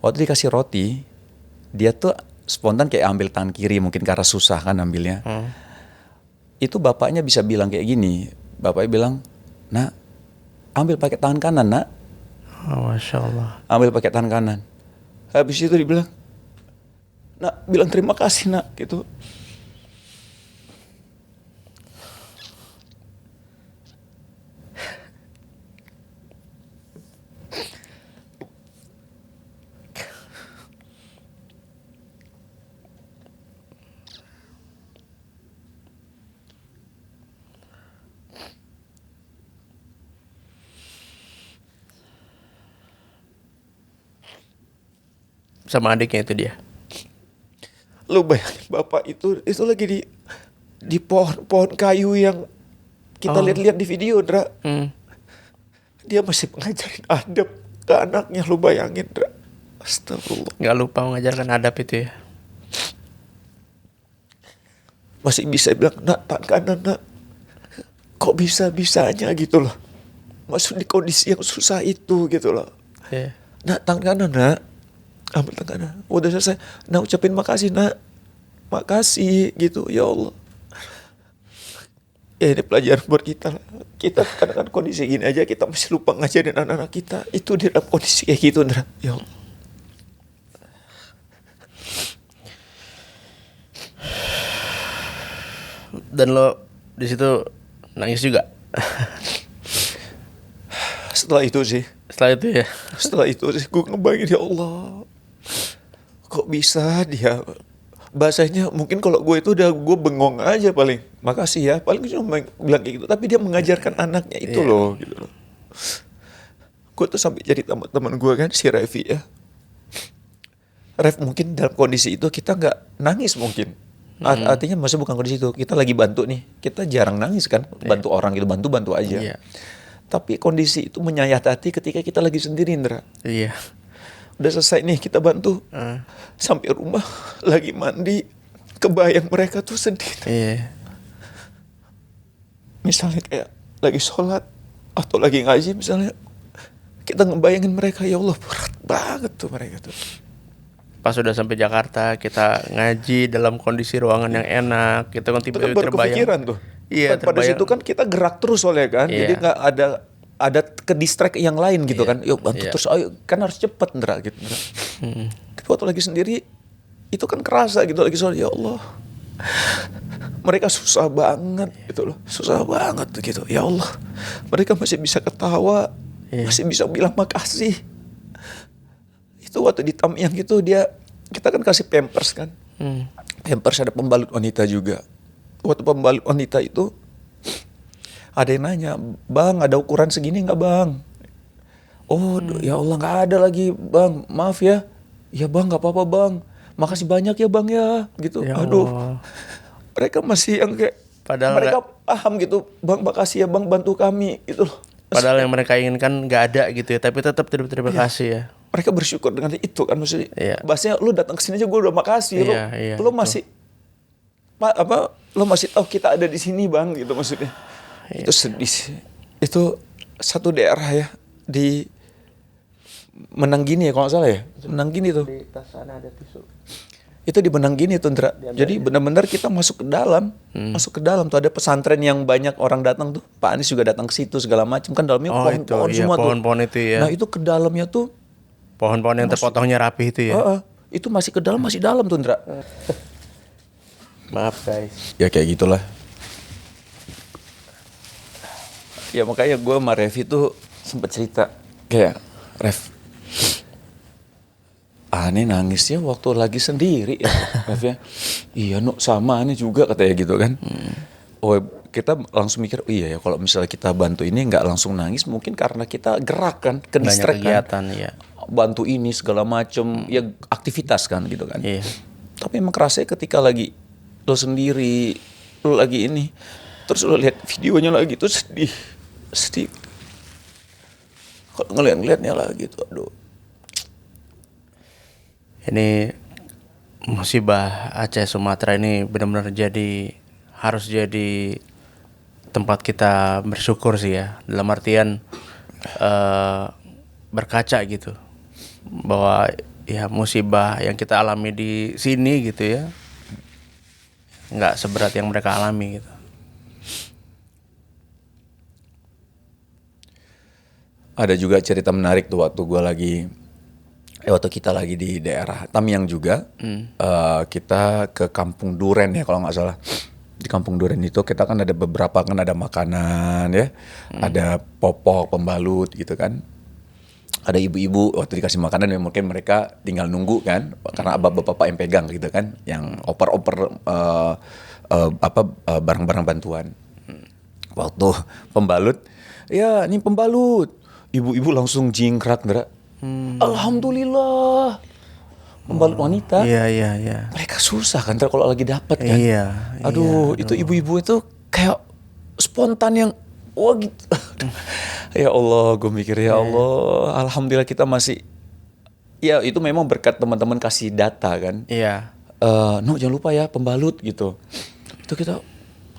Waktu dikasih roti, dia tuh spontan kayak ambil tangan kiri, mungkin karena susah kan ambilnya. Itu bapaknya bisa bilang kayak gini, bapaknya bilang, "Nak, ambil pakai tangan kanan, nak." Masya Allah. Ambil pakai tangan kanan. Habis itu dibilang, "Nak, bilang terima kasih, nak," gitu. Sama adiknya itu dia. Lu bayangin bapak itu lagi di pohon kayu yang kita lihat-lihat di video, Dra. Dia masih mengajarin adab ke anaknya, lu bayangin, Dra. Astagfirullah. Nggak lupa mengajarkan adab itu ya. Masih bisa bilang, "Nak, tangan kanan, nak." Kok bisa-bisanya gitu loh. Maksud di kondisi yang susah itu gitu loh. "Nak, tangan kanan, nak." Ambil tangan kanan. Udah selesai. "Nak, ucapin makasih, nak." "Makasih," gitu. Ya Allah. Ya ini pelajaran buat kita lah. Kita kadang-kadang kondisi gini aja kita masih lupa ngajarin anak-anak kita. Itu di dalam kondisi kayak gitu, Ndra. Ya Allah. Dan lo di situ nangis juga. Setelah itu sih gue ngebayangin, ya Allah, kok bisa dia, bahasanya mungkin kalau gue itu udah gue bengong aja paling, makasih ya, paling cuma bilang kayak gitu, tapi dia mengajarkan anaknya itu loh gitu loh. Gue tuh sampai jadi teman gue kan si Revi ya, Rev mungkin dalam kondisi itu kita nggak nangis mungkin. Artinya maksudnya bukan kondisi itu, kita lagi bantu nih, kita jarang nangis kan, bantu orang gitu, bantu aja. Tapi kondisi itu menyayat hati ketika kita lagi sendiri, Indra. Iya. Udah selesai nih kita bantu, sampai rumah lagi mandi, kebayang mereka tuh sedih. Iya. Misalnya kayak lagi sholat atau lagi ngaji misalnya, kita ngebayangin mereka, ya Allah berat banget tuh mereka tuh. Pas udah sampai Jakarta, kita ngaji dalam kondisi ruangan yang enak, kita kan tiba-tiba terbayang. Kepikiran tuh. Iya, pada situ kan kita gerak terus soalnya kan, jadi nggak ada ke distract yang lain gitu kan. Yuk bantu terus, ayo kan harus cepet, Ndra gitu. Tapi waktu lagi sendiri itu kan kerasa gitu, lagi soal ya Allah, mereka susah banget gitu loh, susah banget gitu. Ya Allah, mereka masih bisa ketawa, masih bisa bilang makasih. Itu waktu di Tamyang gitu kita kan kasih pampers kan, pampers ada pembalut wanita juga. Waktu pembalut wanita itu ada yang nanya, bang ada ukuran segini nggak bang? Oh ya Allah nggak ada lagi bang, maaf ya. Ya bang nggak apa-apa bang, makasih banyak ya bang ya gitu. Ya Aduh, Allah. mereka masih yang kayak, Padahal mereka paham gitu, bang makasih ya bang bantu kami gitu loh. Padahal yang mereka inginkan nggak ada gitu ya, tapi tetap terima kasih ya. Mereka bersyukur dengan itu kan, maksudnya. Bahasanya lu datang ke sini aja gue udah makasih. Lu masih lo masih tahu kita ada di sini bang gitu maksudnya. Itu sedih sih. Itu satu daerah ya di Menanggini ya kalau nggak salah ya, Menanggini tuh. Di tas sana ada tisu. Itu di Menanggini tuh, Ndra. Jadi benar-benar kita masuk ke dalam, tuh ada pesantren yang banyak orang datang tuh. Pak Anies juga datang ke situ segala macam kan, dalamnya pohon-pohon semua tuh. Pohon-pohon itu ya. Nah itu ke dalamnya tuh pohon-pohon yang terpotongnya rapi itu ya. Itu masih ke dalam, masih dalam tuh, Ndra. Maaf guys. Ya kayak gitulah. Ya makanya gue sama Revi tuh sempet cerita kayak, Rev, aneh nangisnya waktu lagi sendiri ya, Rev ya. Iya Nuk, sama aneh juga katanya gitu kan. Oh kita langsung mikir, iya ya kalau misalnya kita bantu ini nggak langsung nangis mungkin karena kita gerak kan, ke distract kan. Ya. Bantu ini segala macem, ya aktivitas kan gitu kan. Iya. Tapi emang kerasanya ketika lagi lo sendiri, lo lagi ini, terus lo lihat videonya lagi tuh sedih. Kalau ngeliat-ngeliatnya lagi tuh, aduh. Ini musibah Aceh Sumatera ini benar-benar harus jadi tempat kita bersyukur sih ya, dalam artian berkaca gitu, bahwa ya musibah yang kita alami di sini gitu ya nggak seberat yang mereka alami gitu. Ada juga cerita menarik tuh waktu kita lagi di daerah Tamyang juga. Kita ke Kampung Duren ya kalau nggak salah. Di Kampung Duren itu kita kan ada beberapa, kan ada makanan ya, ada popok, pembalut gitu kan. Ada ibu-ibu waktu dikasih makanan ya mungkin mereka tinggal nunggu kan, karena bapak-bapak yang pegang gitu kan, yang oper-oper barang-barang bantuan. Waktu pembalut, ya ini pembalut, ibu-ibu langsung jingkrak, Ndra. Alhamdulillah, pembalut wanita. Iya. Mereka susah kan kalau lagi dapat kan. Iya. Aduh, itu ibu-ibu itu kayak spontan yang wah gitu. Ya Allah, gue mikir ya Allah, alhamdulillah kita masih, ya itu memang berkat teman-teman kasih data kan. Iya. No jangan lupa ya pembalut gitu. Itu kita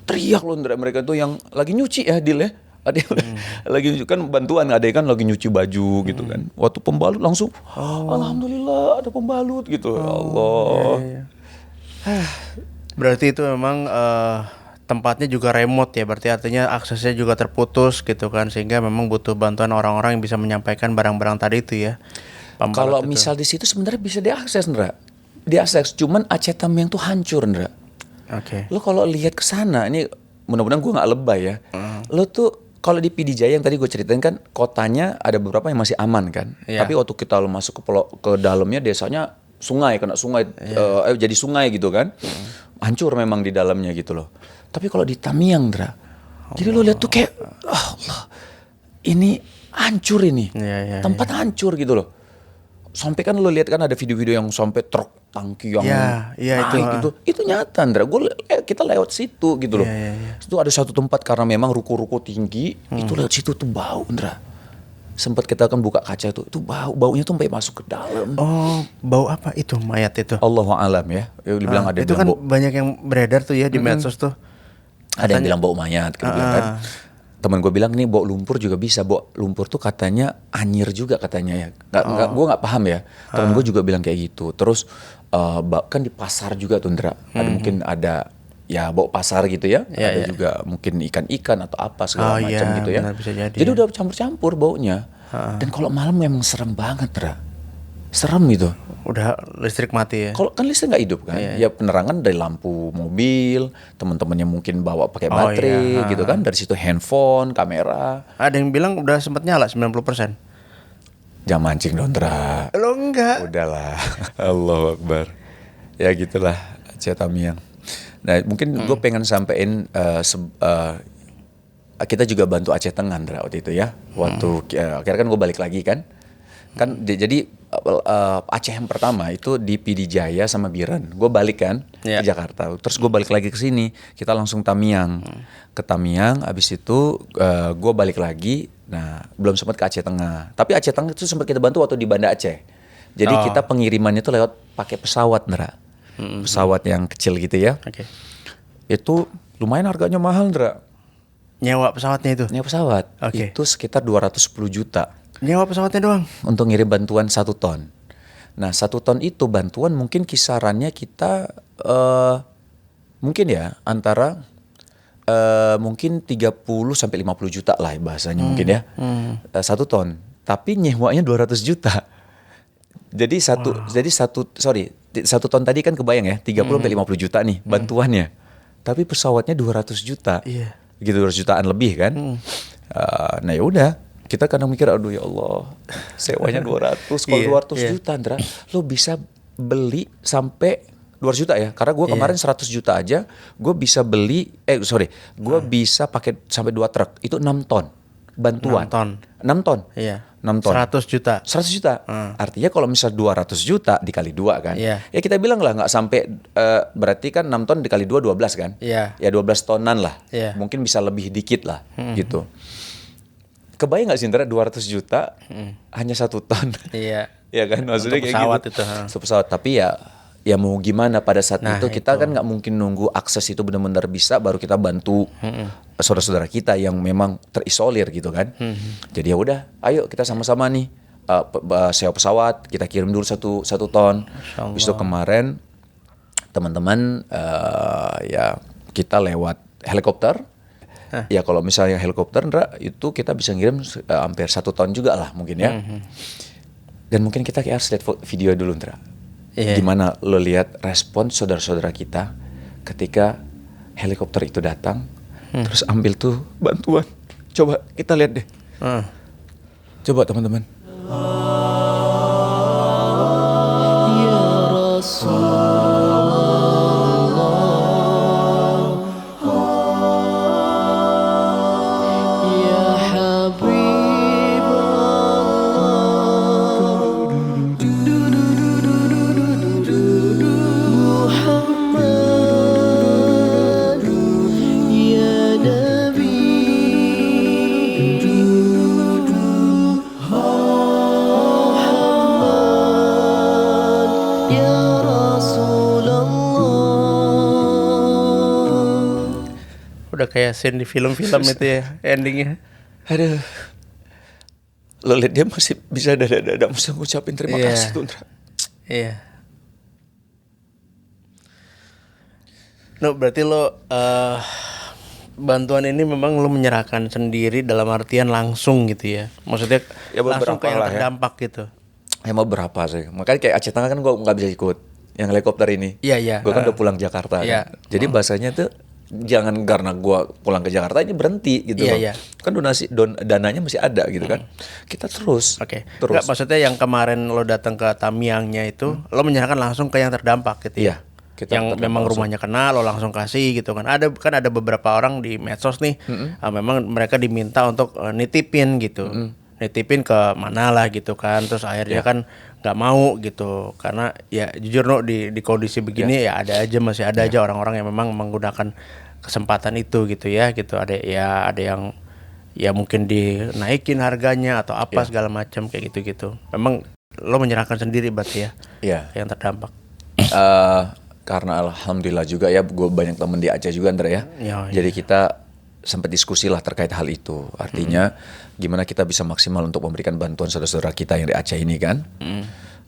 teriak loh, mereka tuh yang lagi nyuci ya, Dil ya. Ada yang lagi nyuci kan bantuan, ada yang kan lagi nyuci baju gitu kan. Waktu pembalut langsung, alhamdulillah ada pembalut gitu. Ya Allah. Iya. Berarti itu memang tempatnya juga remote ya, berarti artinya aksesnya juga terputus gitu kan, sehingga memang butuh bantuan orang-orang yang bisa menyampaikan barang-barang tadi itu ya. Pembalot Kalau itu. misal di situ sebenarnya bisa diakses, Ndra. Diakses, cuman Aceh Tamiang tuh hancur, Ndra. Oke. Lo kalau lihat ke sana, ini mudah-mudahan gue nggak lebay ya. Lo tuh kalau di PD Jaya yang tadi gue ceritain kan, kotanya ada beberapa yang masih aman kan. Iya. Tapi waktu kita lo masuk ke dalamnya, desanya sungai, kena sungai, jadi sungai gitu kan. Hancur memang di dalamnya gitu loh. Tapi kalau di Tamiang, Ndra, jadi lo lihat tuh kayak, Allah, ini hancur ini, Iya, tempat hancur gitu loh. Sampai kan lo lihat kan ada video-video yang sampai truk tangki yang Iya, naik itu nyata, Ndra. Kita lewat situ gitu loh. Itu ada satu tempat karena memang ruko-ruko tinggi, itu lewat situ tuh bau, Ndra. Sempat kita kan buka kaca tuh, itu baunya tuh sampai masuk ke dalam. Oh, bau apa itu mayat itu? Allahu alam ya. Dibilang ada itu bilang kan bau, banyak yang beredar tuh ya di medsos tuh. ada yang bilang bau mayat, gitu bilang kan. Teman gue bilang nih bau lumpur juga bisa. Bau lumpur tuh katanya anyir juga katanya ya. Gue nggak paham ya. Temen gue juga bilang kayak gitu. Terus kan di pasar juga tuh, Ndra. Ada mungkin ada ya bau pasar gitu ya. Ada juga mungkin ikan-ikan atau apa segala macam gitu ya. Benar, bisa jadi Jadi ya. udah campur-campur baunya. Dan kalau malam memang serem banget, Ndra. Serem gitu. Udah listrik mati ya. Kalau kan listrik nggak hidup kan, ya penerangan dari lampu mobil, teman-temannya mungkin bawa pakai baterai gitu kan, dari situ handphone, kamera. Ada yang bilang udah sempat nyala 90%. Jangan mancing dong, Ndra. Lo enggak. Udahlah. Allahu Akbar. Ya gitulah Aceh Tamiang. Nah mungkin gue pengen sampein kita juga bantu Aceh Tengah, Ndra, waktu itu ya. Waktu akhirnya kan gue balik lagi kan. Jadi Aceh yang pertama itu di PD Jaya sama Biren. Gue balik kan ke Jakarta. Terus gue balik lagi ke sini. Kita langsung Tamiang. Ke Tamiang, abis itu gue balik lagi. Nah, belum sempat ke Aceh Tengah. Tapi Aceh Tengah itu sempat kita bantu waktu di Banda Aceh. Jadi kita pengirimannya itu lewat pakai pesawat, Ndra. Pesawat yang kecil gitu ya. Oke. Itu lumayan harganya mahal, Ndra. Nyewa pesawatnya itu. Nyewa pesawat. Oke. Itu sekitar 210 juta. Nyewa pesawatnya doang. Untuk ngirim bantuan 1 ton. Nah 1 ton itu bantuan mungkin kisarannya kita mungkin ya antara mungkin 30 sampai 50 juta lah bahasanya mungkin ya. 1 ton. Tapi nyewanya 200 juta. Jadi 1 ton tadi kan kebayang ya 30 sampai 50 juta nih bantuannya. Tapi pesawatnya 200 juta. Iya. Gitu 200 jutaan lebih kan. Nah ya udah. Kita kadang mikir, aduh ya Allah, sewanya 200, kalau 200 juta, Ndra, lo bisa beli sampai 200 juta ya. Karena gue kemarin 100 juta aja, gue bisa beli, gue bisa pakai sampai 2 truk, itu 6 ton bantuan. 6 ton. Iya. 6 ton. 100 juta. 100 juta. Artinya kalau misal 200 juta dikali 2 kan. Iya. Ya kita bilang lah nggak sampai, berarti kan 6 ton dikali 2, 12 kan. Iya. Ya 12 tonan lah. Iya. Mungkin bisa lebih dikit lah gitu. Kebayang gak sih, Ndra, 200 juta hanya 1 ton? Iya. Ya kan, maksudnya Untuk kayak pesawat gitu. itu, Untuk pesawat, tapi ya mau gimana pada saat Nah, itu kita kan nggak mungkin nunggu akses itu benar-benar bisa baru kita bantu saudara-saudara kita yang memang terisolir gitu kan. Jadi ya udah, ayo kita sama-sama nih sewa pesawat, kita kirim dulu 1 ton. Habis itu kemarin teman-teman ya kita lewat helikopter. Ya kalau misalnya helikopter, Ndra, itu kita bisa ngirim hampir 1 ton juga lah mungkin ya. Dan mungkin kita harus lihat video dulu, Ndra. Gimana lo lihat respon saudara-saudara kita ketika helikopter itu datang, terus ambil tuh bantuan. Coba kita lihat deh. Coba teman-teman. Ya Rasul. Udah kayak scene di film-film itu ya endingnya. Aduh. Lo lihat dia masih bisa dada-dada mesti ngucapin terima kasih tuh, Ndra. Iya. No, berarti lo bantuan ini memang lu menyerahkan sendiri dalam artian langsung gitu ya. Maksudnya Ya, langsung beberapa ke yang lah ya. terdampak gitu. Emang berapa sih? Makanya kayak Aceh Tengah kan gue nggak bisa ikut yang helikopter ini. Iya. Gue kan udah pulang Jakarta. Iya. Kan? Jadi bahasanya tuh jangan karena gue pulang ke Jakarta ini berhenti gitu loh. Iya. Kan dananya masih ada gitu kan. Kita terus. Oke. Terus. Nggak, maksudnya yang kemarin lo datang ke Tamiangnya itu, lo menyerahkan langsung ke yang terdampak gitu ya. Iya. Kita Yang terdampak memang langsung. rumahnya kena lo langsung kasih gitu kan. Ada beberapa orang di medsos nih, memang mereka diminta untuk nitipin gitu. Nitipin ke mana lah gitu kan. Terus akhirnya kan nggak mau gitu karena ya jujur no di kondisi begini ya masih ada aja orang-orang yang memang menggunakan kesempatan itu gitu ya gitu. Ada yang ya mungkin dinaikin harganya atau apa segala macam kayak gitu. Memang lo menyerahkan sendiri berarti ya. Iya. Yang terdampak. Karena alhamdulillah juga ya gue banyak temen di Aceh juga Andra ya. Iya. Jadi kita sempat diskusi lah terkait hal itu. Artinya gimana kita bisa maksimal untuk memberikan bantuan saudara-saudara kita yang di Aceh ini kan.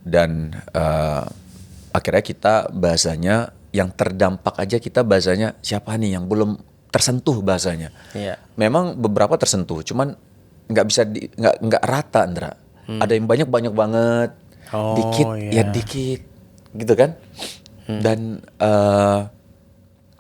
Dan akhirnya kita bahasanya yang terdampak aja kita bahasanya siapa nih yang belum tersentuh bahasanya. Iya. Memang beberapa tersentuh, cuman nggak bisa nggak rata Andra. Ada yang banyak banget, Oh, dikit iya. ya dikit, gitu kan. Dan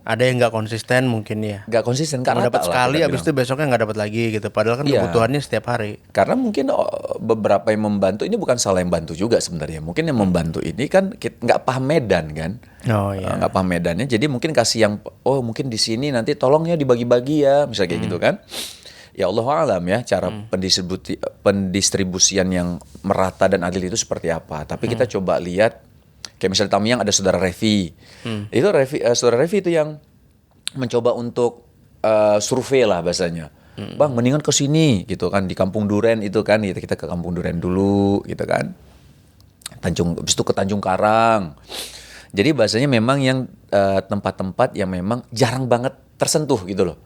Ada yang nggak konsisten mungkin ya. nggak konsisten Kalau karena dapat sekali habis itu besoknya nggak dapat lagi gitu. Padahal kan Iya. kebutuhannya setiap hari. karena mungkin beberapa yang membantu ini bukan salah yang bantu juga sebenarnya. Mungkin yang membantu ini kan nggak paham medan kan. Oh iya. Nggak paham medannya, jadi mungkin kasih yang mungkin di sini nanti tolongnya dibagi-bagi ya, misalnya kayak gitu kan. Ya Allah alam ya cara pendistribusian yang merata dan adil itu seperti apa. Tapi kita coba lihat kayak misalnya Tamiang ada saudara Revi. Itu saudara Revi itu yang mencoba untuk survei lah bahasanya. Bang, mendingan ke sini gitu kan di Kampung Duren itu kan, kita ke Kampung Duren dulu gitu kan. Habis itu ke Tanjung Karang. Jadi bahasanya memang yang tempat-tempat yang memang jarang banget tersentuh gitu loh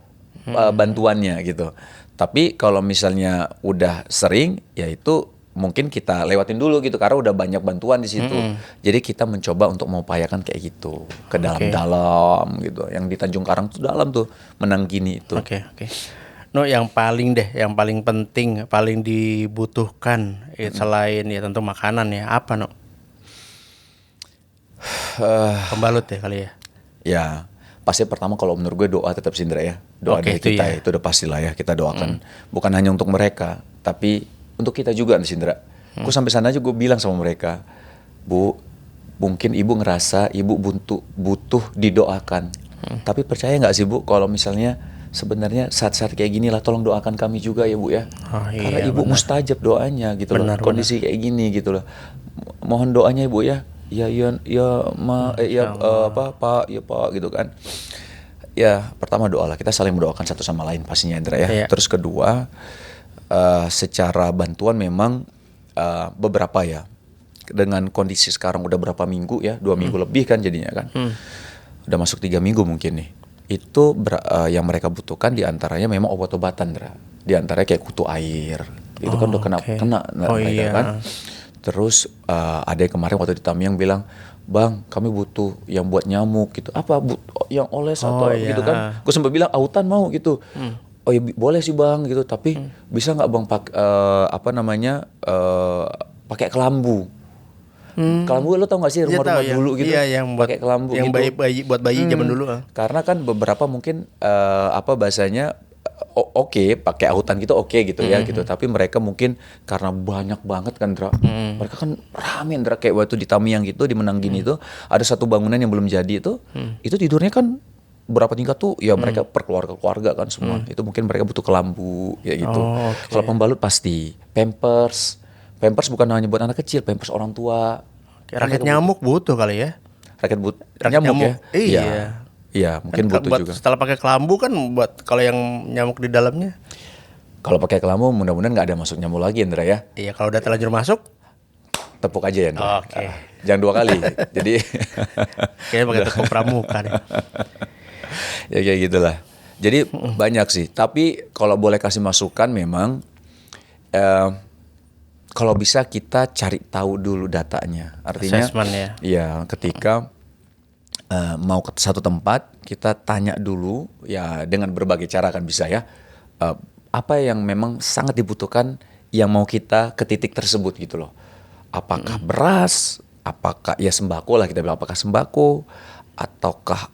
bantuannya gitu. Tapi kalau misalnya udah sering, ya itu mungkin kita lewatin dulu gitu karena udah banyak bantuan di situ. Jadi kita mencoba untuk mengupayakan kayak gitu ke dalam-dalam gitu. Yang di Tanjung Karang tuh dalam tuh Menanggini itu. Oke. No, yang paling penting, paling dibutuhkan selain ya tentu makanan ya apa no? Pembalut ya kali ya. Ya, pasti pertama kalau menurut gue doa tetap Sindra ya. Doa Oke, dari itu kita ya. itu udah pastilah ya kita doakan. Bukan hanya untuk mereka, tapi untuk kita juga Sindra. Gue sampai sana aja gue bilang sama mereka, Bu, mungkin ibu ngerasa ibu butuh didoakan. Tapi percaya nggak sih Bu, kalau misalnya sebenarnya saat-saat kayak gini lah, tolong doakan kami juga ya Bu ya. Oh, iya, Karena ibu benar. mustajab doanya gitu Benar, loh. Kondisi kayak gini gitu loh. Mohon doanya Ibu ya. Ya Pak, ya Pak gitu kan. Ya, pertama doalah, kita saling mendoakan satu sama lain pastinya Indra ya. Iya. Terus kedua, secara bantuan memang beberapa ya. Dengan kondisi sekarang udah berapa minggu ya, 2 minggu lebih kan jadinya kan. Udah masuk 3 minggu mungkin nih. Itu yang mereka butuhkan diantaranya memang obat-obatan Indra. Diantaranya kayak kutu air. Itu kan udah kena Oh, mereka iya. kan. Terus ada yang kemarin waktu di Tamiang bilang, Bang, kami butuh yang buat nyamuk gitu. Apa yang oles atau iya. gitu kan? Gue sempat bilang autan mau gitu. Oh ya boleh sih Bang gitu. Tapi bisa nggak Bang pakai kelambu? Kelambu lo tau gak sih Iya, rumah-rumah tahu, dulu gitu? Iya, yang buat pakai kelambu yang gitu. buat bayi zaman dulu. Karena kan beberapa mungkin bahasanya oke, pakai autan gitu oke gitu ya gitu. Tapi mereka mungkin karena banyak banget kan Dra. Mereka kan rame Dra, kayak waktu di Tamiang gitu, di Menanggini itu ada satu bangunan yang belum jadi itu tidurnya kan berapa tingkat tuh ya mereka per keluarga kan semua. Itu mungkin mereka butuh kelambu ya gitu. Oh, oke. Kalau pembalut pasti Pampers bukan hanya buat anak kecil, Pampers orang tua. Raket nyamuk butuh kali ya. Raket Raket nyamuk ya. Iya. Iya, mungkin Kan butuh buat juga. setelah pakai kelambu kan buat kalau yang nyamuk di dalamnya. Kalau pakai kelambu mudah-mudahan nggak ada masuk nyamuk lagi Indra ya. Iya, kalau udah terlanjur masuk, Tepuk aja ya Indra. Oke. Jangan 2 kali. Jadi kayaknya pakai tepung pramuka deh. ya kayak gitulah. Jadi banyak sih. Tapi kalau boleh kasih masukan memang kalau bisa kita cari tahu dulu datanya. Artinya Assessment ya. Iya, ketika mau ke satu tempat, kita tanya dulu ya dengan berbagai cara kan bisa ya. Apa yang memang sangat dibutuhkan yang mau kita ke titik tersebut gitu loh. Apakah beras, apakah ya sembako lah kita bilang, apakah sembako, ataukah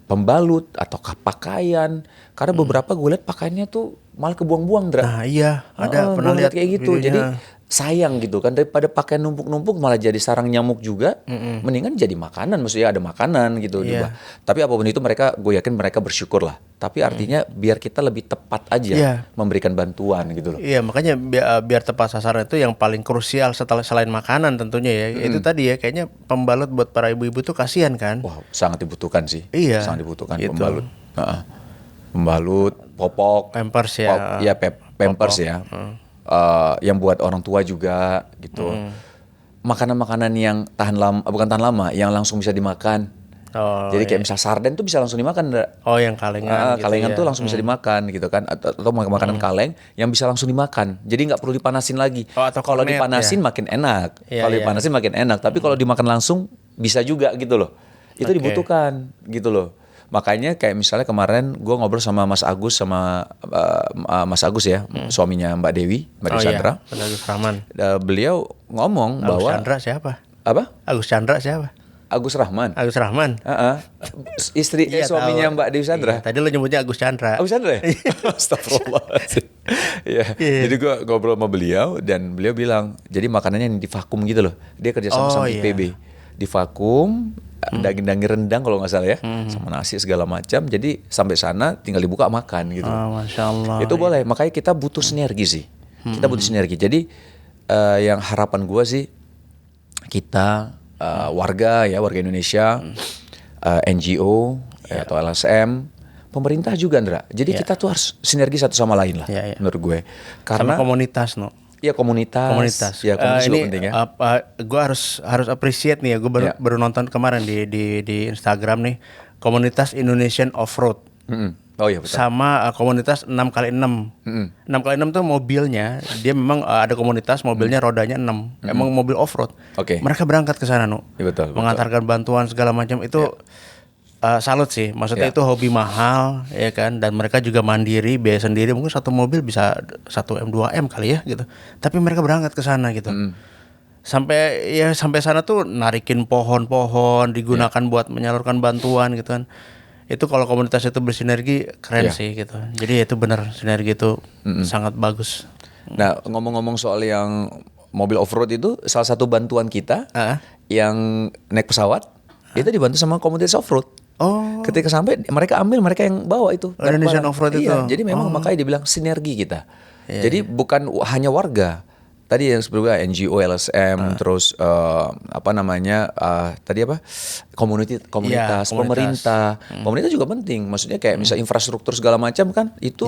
pembalut, ataukah pakaian. Karena beberapa gue lihat pakaiannya tuh malah kebuang-buang, Dra. Nah iya, ada pernah Gua lihat kayak gitu. videonya. Jadi sayang gitu kan, daripada pakaian numpuk-numpuk malah jadi sarang nyamuk juga. Mendingan jadi makanan, maksudnya ada makanan gitu juga. Tapi apapun itu gue yakin mereka bersyukur lah. Tapi artinya biar kita lebih tepat aja Iya. memberikan bantuan gitu loh. Iya, makanya biar tepat sasaran itu yang paling krusial selain makanan tentunya ya. Itu tadi ya, kayaknya pembalut buat para ibu-ibu tuh kasihan kan. Wah, sangat dibutuhkan sih. Iya, Sangat dibutuhkan gitu. pembalut. Pembalut, popok, Pampers ya. Pampers ya. Yang buat orang tua juga gitu. Makanan-makanan yang bukan tahan lama, yang langsung bisa dimakan. Oh, Jadi kayak misal sarden tuh bisa langsung dimakan, Ndra. Oh, yang kalengan gitu Kalengan ya. tuh langsung bisa dimakan gitu kan, atau makanan kaleng yang bisa langsung dimakan. Jadi nggak perlu dipanasin lagi. Oh, atau kalau kornet, dipanasin ya. makin enak. Iya, Kalau iya. dipanasin makin enak. Tapi kalau dimakan langsung bisa juga gitu loh. Itu Oke. dibutuhkan gitu loh. Makanya kayak misalnya kemarin gue ngobrol sama Mas Agus Mas Agus ya, suaminya Mbak Dewi, Mbak Dewi Chandra. Iya, Mas Agus Rahman. Beliau ngomong Agus bahwa Chandra siapa? apa? Agus Chandra siapa? Agus Rahman. Agus Rahman. Istri Iya, suaminya tahu. Mbak Dewi Chandra. Iya, tadi lo nyebutnya Agus Chandra. Agus Chandra ya? Astagfirullahaladzim. Iya. Jadi gue ngobrol sama beliau dan beliau bilang, jadi makanannya yang divakum gitu loh. Dia kerja sama iya. IPB. Divakum, daging-daging rendang kalau nggak salah ya, sama nasi segala macam. Jadi sampai sana tinggal dibuka makan gitu. Oh, Masya Allah. Itu boleh. Makanya kita butuh sinergi sih. Kita butuh sinergi. Jadi yang harapan gue sih kita warga Indonesia, NGO atau LSM, pemerintah juga, Ndra. Jadi kita tuh harus sinergi satu sama lain lah, Iya, iya. menurut gue. Sama Karena komunitas, no. ya komunitas. Ya komunitas juga ini penting ya. gue harus appreciate nih ya. Gue baru nonton kemarin di Instagram nih, komunitas Indonesian Offroad. Oh iya betul. Sama komunitas 6x6. 6x6 tuh mobilnya, dia memang ada komunitas mobilnya rodanya 6. Emang mobil off-road. Oke. Mereka berangkat ke sana, no. Iya, betul. Mengantarkan bantuan segala macam itu salut sih. Maksudnya itu hobi mahal ya kan, dan mereka juga mandiri, biaya sendiri. Mungkin satu mobil bisa 1M 2M kali ya gitu. Tapi mereka berangkat ke sana gitu. Sampai sana tuh narikin pohon-pohon digunakan buat menyalurkan bantuan gitu kan. Itu kalau komunitas itu bersinergi keren sih gitu. Jadi itu benar, sinergi itu sangat bagus. Nah, ngomong-ngomong soal yang mobil off-road itu, salah satu bantuan kita yang naik pesawat itu dibantu sama komunitas off-road. Oh. Ketika sampai mereka yang bawa itu. Indonesian barang-barang. Off-Road itu. Iya, jadi memang makanya dibilang sinergi kita. Jadi bukan hanya warga. Tadi yang sebelumnya NGO, LSM, terus tadi apa? Komunitas, komunitas. pemerintah. Pemerintah juga penting. Maksudnya kayak misal infrastruktur segala macam kan itu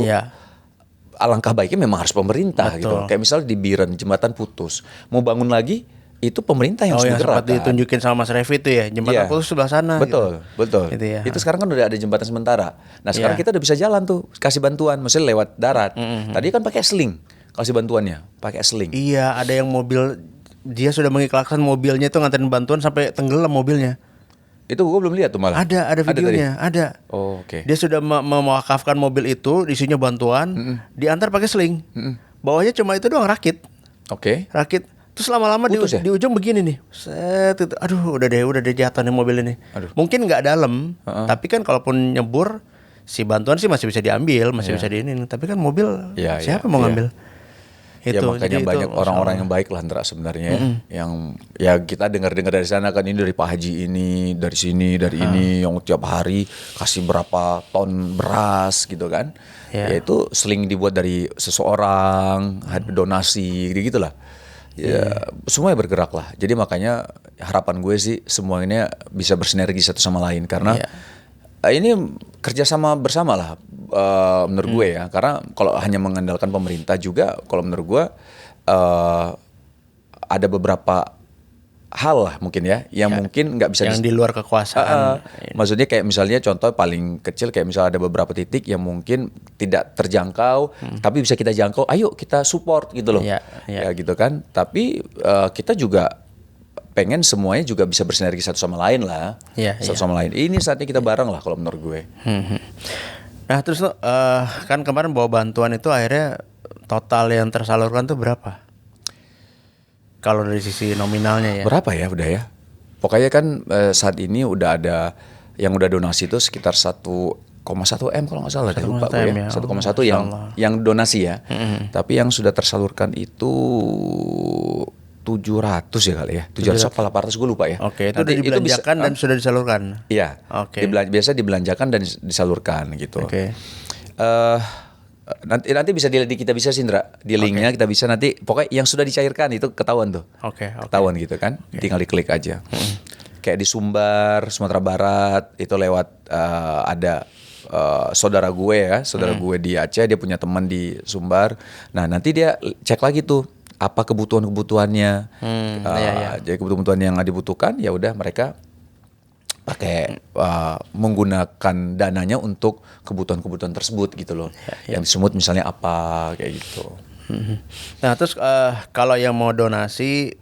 alangkah baiknya memang harus pemerintah. Betul. Gitu. Kayak misal di Biren jembatan putus, mau bangun lagi itu pemerintah yang harus yang bergerak. sempat ditunjukin sama Mas Revi itu ya, jembatan putus sebelah sana. Betul, gitu. betul. Itu ya. Itu sekarang kan udah ada jembatan sementara. Nah sekarang kita udah bisa jalan tuh, kasih bantuan, maksudnya lewat darat. Tadi kan pakai sling, kasih bantuannya, pakai sling. Iya, ada yang mobil dia sudah mengiklakan mobilnya itu nganterin bantuan sampai tenggelam mobilnya. Itu gue belum lihat tuh malah. Ada videonya, ada. Oh, oke. Dia sudah mewakafkan mobil itu, isinya bantuan, diantar pakai sling. Bawahnya cuma itu doang rakit. Oke. Rakit. Terus lama-lama Putus ya? di ujung begini nih. Set, itu. Aduh, udah deh jatuh nih mobil ini. Aduh. Mungkin nggak dalam, tapi kan kalaupun nyebur, si bantuan sih masih bisa diambil, masih bisa diinin. Tapi kan mobil siapa mau ngambil? Ya Itu, makanya jadi banyak itu, orang-orang yang baik lah Ndra sebenarnya yang ya kita dengar-dengar dari sana kan, ini dari Pak Haji ini, dari sini, dari ini yang tiap hari kasih berapa ton beras gitu kan. Ya itu sling dibuat dari seseorang, donasi gitu lah. Ya semuanya bergerak lah. Jadi makanya harapan gue sih semuanya bisa bersinergi satu sama lain karena ini kerjasama bersama lah menurut gue ya. Karena kalau hanya mengandalkan pemerintah juga, kalau menurut gue ada beberapa hal lah mungkin ya yang mungkin nggak bisa yang di luar kekuasaan. Maksudnya kayak misalnya contoh paling kecil kayak misalnya ada beberapa titik yang mungkin tidak terjangkau tapi bisa kita jangkau, ayo kita support gitu loh. Ya gitu kan. Tapi kita juga pengen semuanya juga bisa bersinergi satu sama lain lah. Iya, Satu sama lain. Ini saatnya kita bareng lah kalau menurut gue. Nah terus lo kan kemarin bawa bantuan itu akhirnya total yang tersalurkan tuh berapa? Kalau dari sisi nominalnya ya. Berapa ya udah ya? Pokoknya kan saat ini udah ada yang udah donasi itu sekitar 1,1 M kalau nggak salah, lupa 1,1 gue M ya. ya. 1,1 Oh, yang donasi ya. Tapi yang sudah tersalurkan itu 700 ya kali ya. 700 apa 800 gue lupa ya. Oke, itu Nanti udah dibelanjakan dan sudah disalurkan. Iya. Oke. Biasa dibelanjakan dan disalurkan gitu. Oke. Nanti bisa kita bisa sih Indra di linknya kita bisa nanti pokoknya yang sudah dicairkan itu ketahuan tuh. Oke. Ketahuan gitu kan. Tinggal diklik aja. Kayak di Sumbar, Sumatera Barat itu lewat ada saudara gue ya, saudara gue di Aceh, dia punya teman di Sumbar. Nah nanti dia cek lagi tuh apa kebutuhannya. Jadi kebutuhan yang dibutuhkan ya udah mereka pakai menggunakan dananya untuk kebutuhan-kebutuhan tersebut gitu loh. Yang disebut misalnya apa kayak gitu. Nah terus kalau yang mau donasi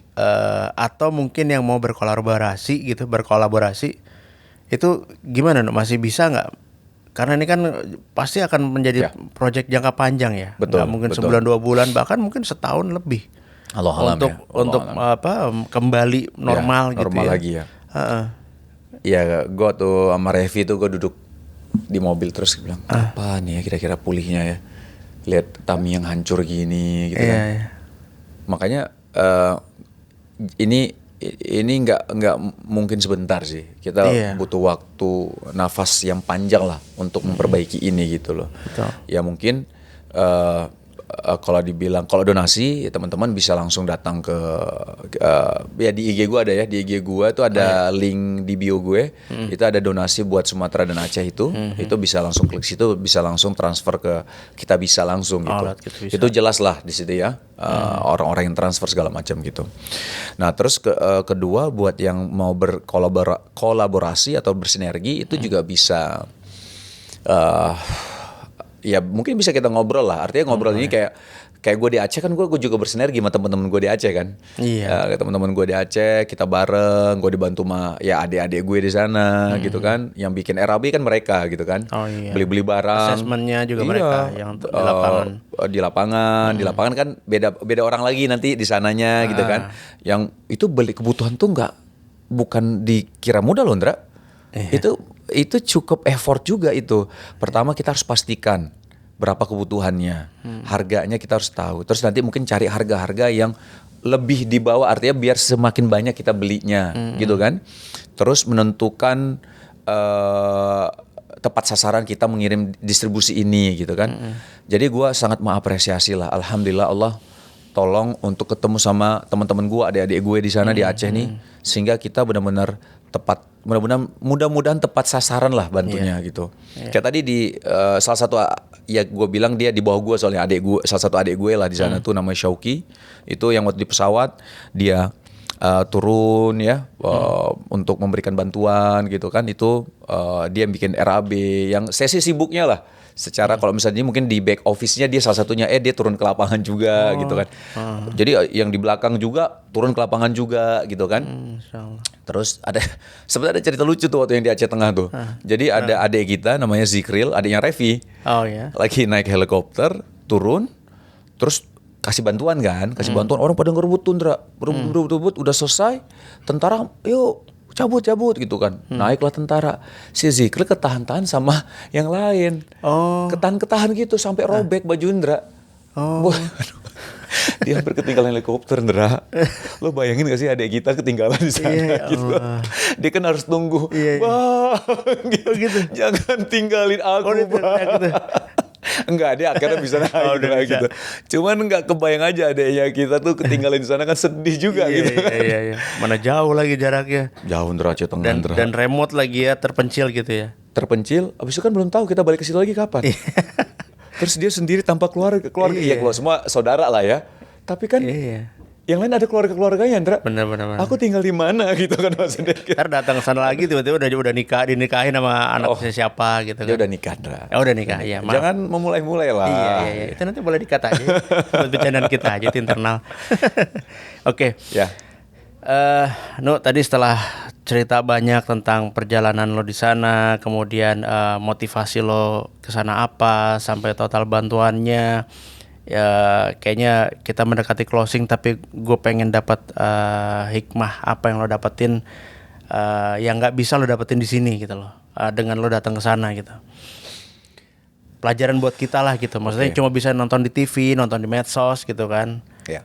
atau mungkin yang mau berkolaborasi itu gimana no? Masih bisa nggak? Karena ini kan pasti akan menjadi proyek jangka panjang ya. Betul. Nggak mungkin betul. sebulan 2 bulan bahkan mungkin setahun lebih. Untuk kembali normal gitu normal ya. lagi ya. Iya, gue tuh sama Revi tuh gue duduk di mobil terus bilang apa nih ya kira-kira pulihnya ya. Lihat Tami yang hancur gini gitu kan. Iya. Makanya ini nggak mungkin sebentar sih. Kita butuh waktu nafas yang panjang lah untuk memperbaiki ini gitu loh. Betul. Ya mungkin kalau donasi ya teman-teman bisa langsung datang ke ya di IG gue ada ya, di IG gue tuh ada link di bio gue. Itu ada donasi buat Sumatera dan Aceh itu bisa langsung klik situ, bisa langsung transfer ke kita bisa langsung gitu. Itu jelas lah di situ ya. Orang-orang yang transfer segala macam gitu. Nah terus kedua buat yang mau berkolaborasi atau bersinergi itu juga bisa ya mungkin bisa kita ngobrol lah. Artinya ngobrol ini kayak gue di Aceh kan gue juga bersinergi sama teman-teman gue di Aceh kan. Iya. Teman-teman gue di Aceh kita bareng, gue dibantu sama ya adik-adik gue di sana gitu kan. Yang bikin RAB kan mereka gitu kan. Oh, iya. Beli-beli barang. Assessment-nya juga mereka yang di lapangan. Di lapangan kan beda orang lagi nanti di sananya gitu kan. Yang itu beli kebutuhan tuh bukan dikira mudah loh Ndra. Itu cukup effort juga itu. Pertama kita harus pastikan berapa kebutuhannya, harganya kita harus tahu. Terus nanti mungkin cari harga-harga yang lebih di bawah, artinya biar semakin banyak kita belinya, gitu kan. Terus menentukan tepat sasaran kita mengirim distribusi ini, gitu kan. Jadi gue sangat mengapresiasi lah, alhamdulillah Allah tolong untuk ketemu sama teman-teman gue, adik-adik gue di sana di Aceh nih, sehingga kita benar-benar tepat, mudah-mudahan tepat sasaran lah bantunya gitu. Kayak tadi di salah satu ya gue bilang dia di bawah gue soalnya salah satu adik gue lah di sana tuh namanya Syauki, itu yang waktu di pesawat dia turun ya untuk memberikan bantuan gitu kan, itu dia bikin RAB yang sesi sibuknya lah. Secara kalau misalnya mungkin di back office-nya dia salah satunya dia turun ke lapangan juga gitu kan. Jadi yang di belakang juga turun ke lapangan juga gitu kan. Terus sebenarnya ada cerita lucu tuh waktu yang di Aceh Tengah tuh. Jadi ada adik kita namanya Zikril, adiknya Revi. Oh ya. Lagi naik helikopter, turun, terus kasih bantuan kan, bantuan orang pada ngerebut tuh Ndra. Berebut udah selesai, tentara yuk cabut gitu kan. Naiklah tentara. Si Zikril ketahan-tahan sama yang lain. Ketahan gitu sampai robek baju Indra. Dia hampir ketinggalan helikopter Ndra. Lo bayangin gak sih adik kita ketinggalan di sana gitu. Dia kan harus tunggu. Bang gitu. Jangan tinggalin aku bang. Enggak, dia akhirnya bisa naik gitu. Cuman enggak kebayang aja adeknya kita tuh ketinggalan di sana kan sedih juga gitu. Iya. Mana jauh lagi jaraknya. Jauh Ndra, Aceh Tengah Ndra. Dan remote lagi ya, terpencil gitu ya. Terpencil, abis itu kan belum tahu kita balik ke situ lagi kapan. Terus dia sendiri tanpa keluarga. Iya, keluar semua saudara lah ya. Tapi kan yang lain ada keluarga-keluarganya, Ndra. Benar. Aku tinggal di mana gitu kan maksudnya. Ntar datang ke sana lagi tiba-tiba udah dinikahin sama anaknya siapa gitu kan. Dia udah nikah, Ndra. Udah nikah, ya. Maaf. Jangan memulai-mulai lah. Iya. Itu nanti boleh dikat aja. Buat bercandaan kita aja itu internal. Oke. Ya. Tadi setelah cerita banyak tentang perjalanan lo di sana, kemudian motivasi lo ke sana apa, sampai total bantuannya, ya kayaknya kita mendekati closing, tapi gue pengen dapat hikmah apa yang lo dapetin, yang nggak bisa lo dapetin di sini gitu loh, dengan lo datang ke sana gitu. Pelajaran buat kita lah gitu, maksudnya cuma bisa nonton di TV, nonton di medsos gitu kan. Ya.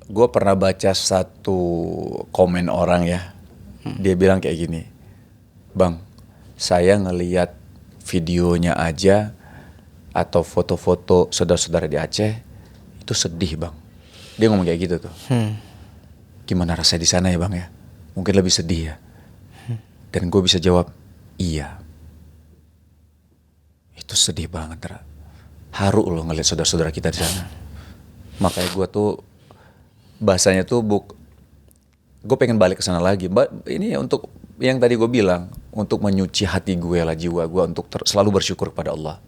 Gue pernah baca satu komen orang ya, dia bilang kayak gini, Bang, saya ngeliat videonya aja atau foto-foto saudara-saudara di Aceh itu sedih Bang. Dia ngomong kayak gitu tuh. Gimana rasanya di sana ya Bang ya? Mungkin lebih sedih ya. Dan gue bisa jawab, iya. Itu sedih banget, Ra. Haru loh ngeliat saudara-saudara kita di sana. Makanya gue tuh bahasanya tuh gue pengen balik ke sana lagi. Ini untuk yang tadi gue bilang, untuk menyuci hati gue lah, jiwa gue, untuk selalu bersyukur kepada Allah.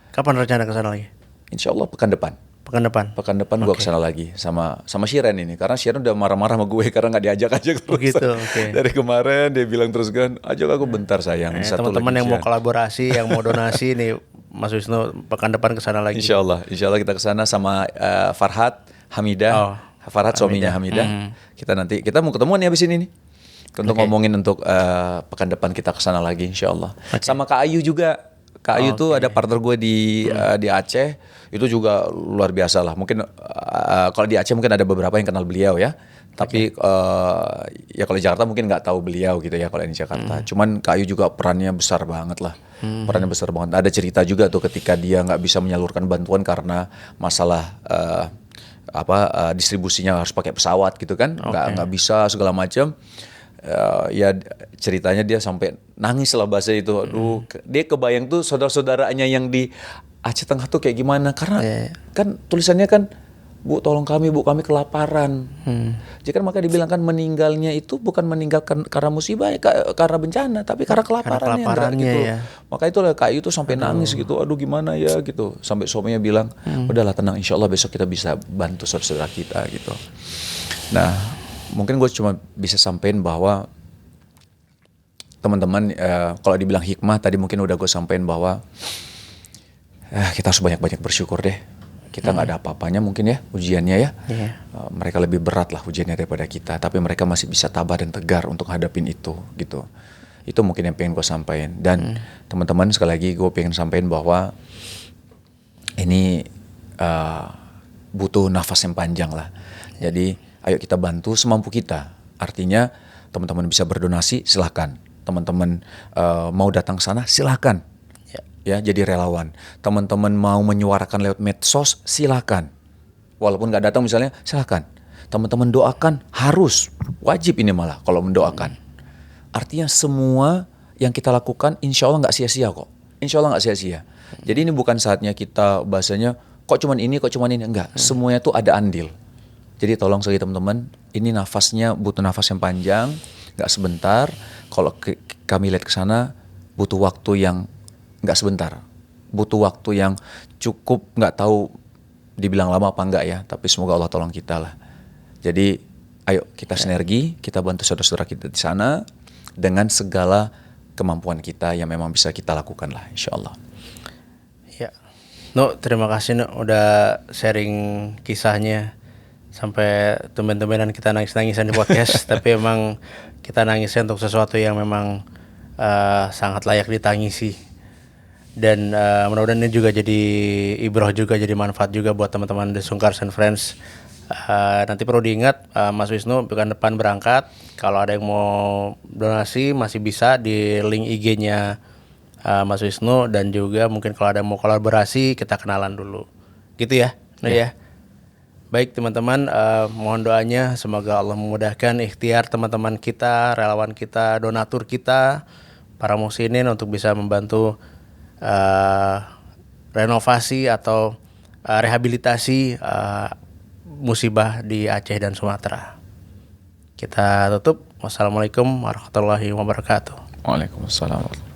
Kapan rencana ke sana lagi? Insya Allah pekan depan. Pekan depan gue kesana lagi sama Shiren ini, karena Shiren udah marah-marah sama gue karena nggak diajak-ajak terus. Begitu, Dari kemarin dia bilang terus kan, ajak aku bentar sayang. Teman-teman yang mau kolaborasi, yang mau donasi nih, Mas Wisnu pekan depan kesana lagi. Insya Allah kita kesana sama Farhat Hamidah. Farhat suaminya Hamidah. Kita mau ketemuan nih abis ini nih. Untuk ngomongin untuk pekan depan kita kesana lagi Insya Allah. Sama Kak Ayu juga. Kak Ayu tuh ada partner gue di Aceh. Itu juga luar biasa lah. Mungkin kalau di Aceh mungkin ada beberapa yang kenal beliau ya. Tapi ya kalau di Jakarta mungkin nggak tahu beliau gitu ya kalau di Jakarta. Cuman Kak Ayu juga perannya besar banget lah. Perannya besar banget. Ada cerita juga tuh ketika dia nggak bisa menyalurkan bantuan karena masalah distribusinya harus pakai pesawat gitu kan. Nggak bisa segala macam. Ya ceritanya dia sampai nangis lah bahasa itu. Aduh, dia kebayang tuh saudara-saudaranya yang di Aceh Tengah tuh kayak gimana, karena kan tulisannya kan, Bu tolong kami, Bu kami kelaparan. Jadi kan maka dibilang kan meninggalnya itu bukan meninggalkan karena musibah, karena bencana, tapi karena kelaparannya gitu. Ya. Maka itulah Kak Ayu tuh sampai nangis gitu, aduh gimana ya gitu. Sampai suaminya bilang, udahlah tenang, insya Allah besok kita bisa bantu saudara kita gitu. Nah, mungkin gue cuma bisa sampein bahwa teman-teman, kalau dibilang hikmah tadi mungkin udah gue sampein bahwa kita harus banyak-banyak bersyukur deh. Kita nggak ada apa-apanya mungkin ya ujiannya ya. Mereka lebih berat lah ujiannya daripada kita, tapi mereka masih bisa tabah dan tegar untuk hadapin itu gitu. Itu mungkin yang pengen gue sampaikan. Dan teman-teman sekali lagi gue pengen sampaikan bahwa ini butuh nafas yang panjang lah. Jadi ayo kita bantu semampu kita. Artinya teman-teman bisa berdonasi silahkan. Teman-teman mau datang ke sana silahkan. Ya, jadi relawan. Teman-teman mau menyuarakan lewat medsos, silakan. Walaupun nggak datang misalnya, silakan. Teman-teman doakan, harus, wajib ini malah kalau mendoakan. Artinya semua yang kita lakukan, insya Allah nggak sia-sia kok. Insya Allah nggak sia-sia. Jadi ini bukan saatnya kita bahasanya, kok cuman ini, enggak. Semuanya tuh ada andil. Jadi tolong sekali teman-teman, ini nafasnya butuh nafas yang panjang, nggak sebentar. Kalau kami lihat ke sana, butuh waktu yang nggak sebentar, butuh waktu yang cukup, nggak tahu dibilang lama apa enggak ya, tapi semoga Allah tolong kita lah. Jadi ayo kita sinergi, kita bantu saudara-saudara kita di sana dengan segala kemampuan kita yang memang bisa kita lakukan lah, insya Allah. Ya, terima kasih udah sharing kisahnya, sampai tumben-tumbenan kita nangis-nangisan di podcast. Tapi emang kita nangisnya untuk sesuatu yang memang sangat layak ditangisi. Dan mudah-mudahan ini juga jadi ibrah juga, jadi manfaat juga buat teman-teman The Sungkars and Friends. Nanti perlu diingat, Mas Wisnu pekan depan berangkat. Kalau ada yang mau donasi masih bisa di link IG-nya Mas Wisnu, dan juga mungkin kalau ada yang mau kolaborasi kita kenalan dulu. Gitu ya. Ya. Baik teman-teman, mohon doanya semoga Allah memudahkan ikhtiar teman-teman kita, relawan kita, donatur kita, para muhsinin untuk bisa membantu renovasi atau rehabilitasi musibah di Aceh dan Sumatera. Kita tutup. Wassalamualaikum warahmatullahi wabarakatuh. Waalaikumsalam.